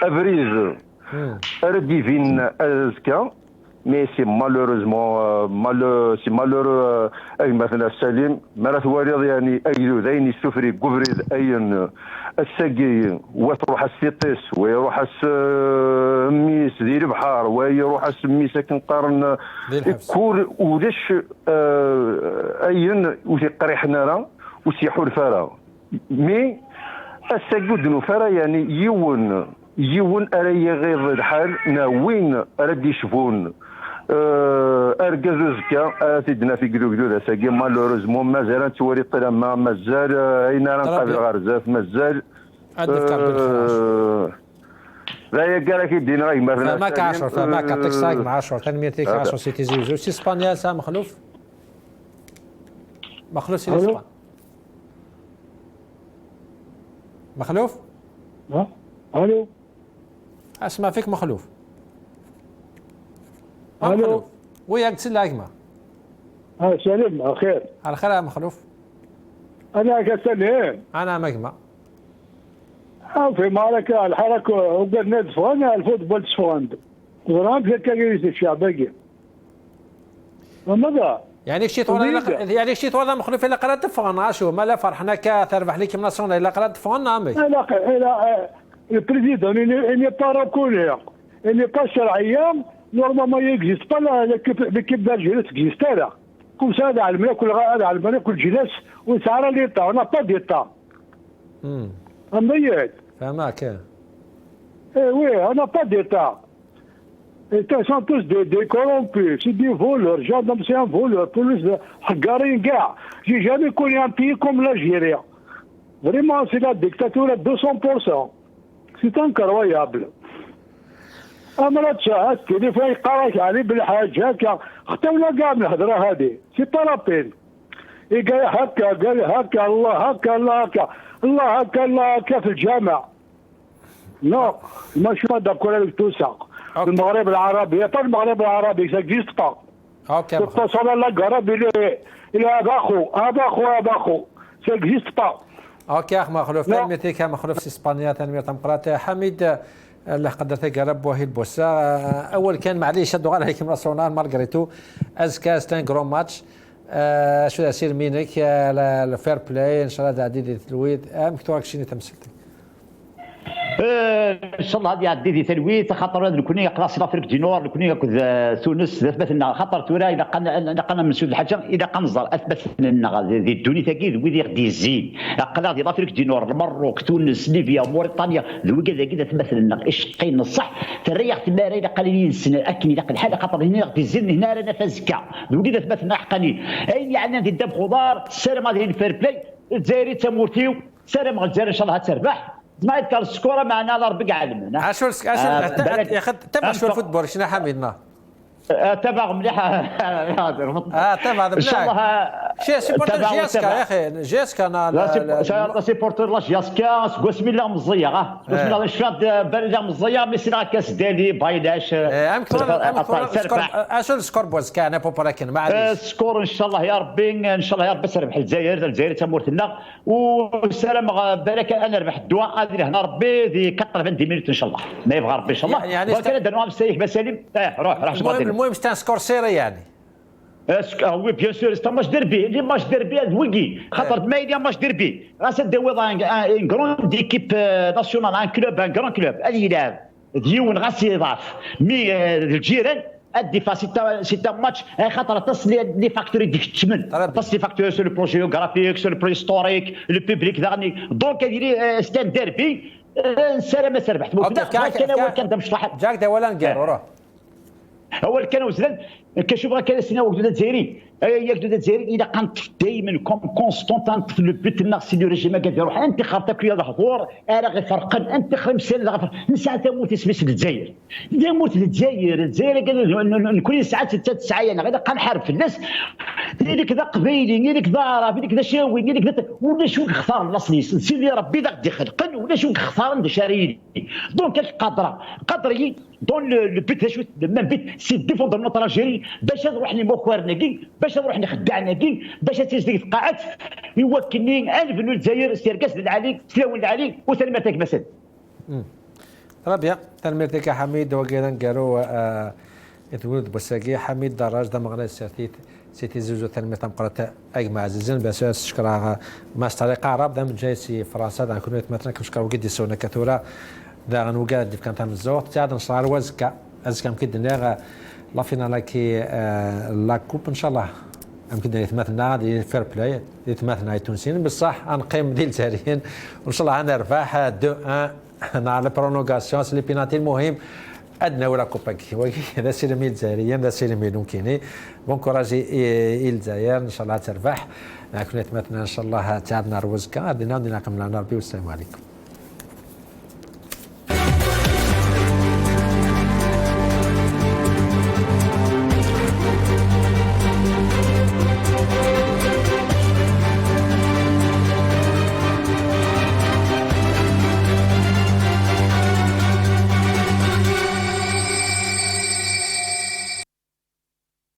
[SPEAKER 13] افريز اردي فين ازكا مي سي مالوروزمون سي مالورو اي مثلا سليم مرات ثواليض يعني ايدو ذاين يسفري كوفريد اين الساقي وتروح السيطيس ويروح ميس ديال البحر ويروح ميس كنقارن كور وداش اين وفي قريحنا راه وسيحوا الفرا مي الساقي دنو فرا يعني يون اري غير الحال ناوين ردي يشوفون اركازو زكا سيدنا في كدو ساكي مالوريزمون مازال توالي طلع مازال اين راه نقابل غرزاف مازال لا يا كاع كيدينا راه مثلا
[SPEAKER 1] فماك 10 فماك عطيك صايق مع 10 تنميتك 10 سيتي زوج سي اسبانيا سا مخلوف سي اسبان مخلوف
[SPEAKER 14] الو
[SPEAKER 1] اسمع فيك مخلوف مخلوف وياك تسلى كما
[SPEAKER 14] سليم خير
[SPEAKER 1] على خير يا مخلوف.
[SPEAKER 14] انا كسليم
[SPEAKER 1] انا مجمع
[SPEAKER 14] في معركة الحركة وقلنا دفعنا الفوتبول تسفوند ورام في كاكيس الشعبية وماذا
[SPEAKER 1] يعني شي طول مخلوف الا قرات دفعنا شو ما لا فرحنا كتربح ليك ناسيونال الا قرات دفعنا امي
[SPEAKER 14] لا البريزيدون il n'est pas reconnu il n'est pas شرعيا نورمالمون يكزيست با ليكيب دالجيري تكزيست لا كل سنة على الملك هذا على الملك والجلاس ونسعر ليطا انا با ديطا اميت
[SPEAKER 1] فهماك
[SPEAKER 14] oui on n'a pas d'État. Ils sont tous des corrompus, c'est des voleurs, gendarmes c'est un voleur, police حقارين كاع. J'ai jamais connu un pays comme l'Algérie. Vraiment c'est la dictature à 200%. C'est incroyable. أما تشاهد كيف يقراك علي بالحاج هكا اختونا كاع من الهضرة هذه سي با لابين. قال هكا قال هكا الله هكا الله هكا الله هكا الله هكا في الجامع. لا ما شو هذا كل توسع. المغرب العربي pas المغرب العربي ça n'existe pas.
[SPEAKER 1] اوكي.
[SPEAKER 14] تتصل على الغرب الى اباخو ça n'existe pas.
[SPEAKER 1] اوكي اخ مخلوف تنميتك مخلوف في اسبانيا تنميه تمقرات حميد اللي قدرت قرب وهي البوسا اول كان معليش شدوا على هيك ناسيونال مارغريتو ازكا ستان جرون ماتش شو يصير مينك الفير بلاي ان شاء الله عديد تلويد مكتوب شنو تمثلتك
[SPEAKER 2] ان شاء الله هذه عديدي تلويت خاطر نكوني قراص لافريك دي نور نكوني تونس اثبت لنا خاطر تورا اذا قلنا من سود الحاجه اذا قنزر اثبت لنا ذي الدنيا تاكيد ويدي غدي الزين قلا دي لافريك دي نور المروك تونس ليبيا موريتانيا ذوي كذا اثبت لنا ايش قين الصح تريح تمارين الى قليلين سنه اكن الى الحاله خاطر هنا غدي الزين هنا رانا فازكا ذوي كذا اثبت لنا حقاني اين يعني ندي الدب خضار السلام هذه الفير بلاي الجزائري تمورتيو سلام الجزائر ان شاء الله تربح ما يذكر السكوره معنا الاربع عالم
[SPEAKER 1] عاشور يا اخي تبع شو الفوتبول شنو حميدنا
[SPEAKER 2] تبع مليح
[SPEAKER 1] تبع
[SPEAKER 2] ان شاء الله
[SPEAKER 1] شي سيبورتر جياسكا يا اخي جياسكا
[SPEAKER 2] لا سيبورتر لا جياسكا بسم الله مزيه بسم الله شاد بلده مزيه مسيره كاس دالي بايداش
[SPEAKER 1] اشو السكور بوز كان بوبراكن معليش
[SPEAKER 2] السكور ان شاء الله يا ربي ان شاء الله يا ربي تربح الجزائر تمورتنا والسلام بالك انا ربح الدواء غادي هنا ربي ذي 90 مينوت ان شاء الله ما يبغى ربي ان شاء الله يعني كان درنا مستريح بسالم روح
[SPEAKER 1] المهم ستان سكور سيري يعني
[SPEAKER 2] وي بيان سور ستا ماتش ديربي لي ماتش ديربي ويكي خاطر مايليا ماتش ديربي راس داوي ان غروند ديكيب ناسيونال ان كلوب ان غران كلوب اللي يلعب ديون غاس يضاف مي الجيران ادي سيتا ماتش خاطر تصل لي فاكتوري ديك الثمن تصل لي فاكتوري سو لو بلون جيوغرافيك سو لو بلون هيستوريك لو بوبليك داني دونك هذه ستان ديربي سلامه تربحت كان دا مصلحه
[SPEAKER 1] جاك دا ولا نقال
[SPEAKER 2] اول كانوا وزلان كنشوف كان سينا وجدود الجزائري ياك جدود الجزائري اذا كانت دائما كونستونت في لو بيت الناس اللي ريجيم قال روح انت خاطرك يا الحضور انا غير فرقن انت خمسه نساء تموت اسمش الجزائر تموت الجزائر قال كل ساعات 6 ساعات انا غير كنحارب في الناس اللي كذا قبيلي اللي كذا عربي اللي كذا شاوي اللي كذا ولا شو خسار الاصلي سيدي ربي ذاك دي خلقن ولا شو خسار عند شاريني دونك قدري دون لو بيت شو من بيت سي ديفوندر نوتر الجيري باش نروح لموكوارناكي باش نروح نخدعناكي باش تيزيد في القاعات يوكلني الف من الجزائر سيركاس العلي سلاون العلي وسلامتك مسد
[SPEAKER 1] ربيع تلميرتك حميد وقيلا قالوا يتولد بوساقي حميد دراج دا مغنى سيتي زوجو تلمير تمقرة اجمع عزيزين باساس شكرا ماس طريقة عرب دام جاي سي فرنسا دا كنت مثلا كنشكرا وقد يسونا كثورة دا غنوقع دي كانت من الزوق تعاد نصار وزكا ازكا مكدنا لا فينال كي لا كوب ان شاء الله يمكن يتمثلنا دي فير بلاي يتمثلنا التونسيين بصح غنقيم ديال الجزائريين وان شاء الله غنربح 2-1 على برونوغاسيون لي بينالتي المهم ادنى ولا كوبا هذا سيرمي الجزائريين هذا سيرمي ممكن بون كوراج الجزائر ان شاء الله تربح كنا نتمنى ان شاء الله تعبنا روزكا دينا قمنا ربي والسلام عليكم.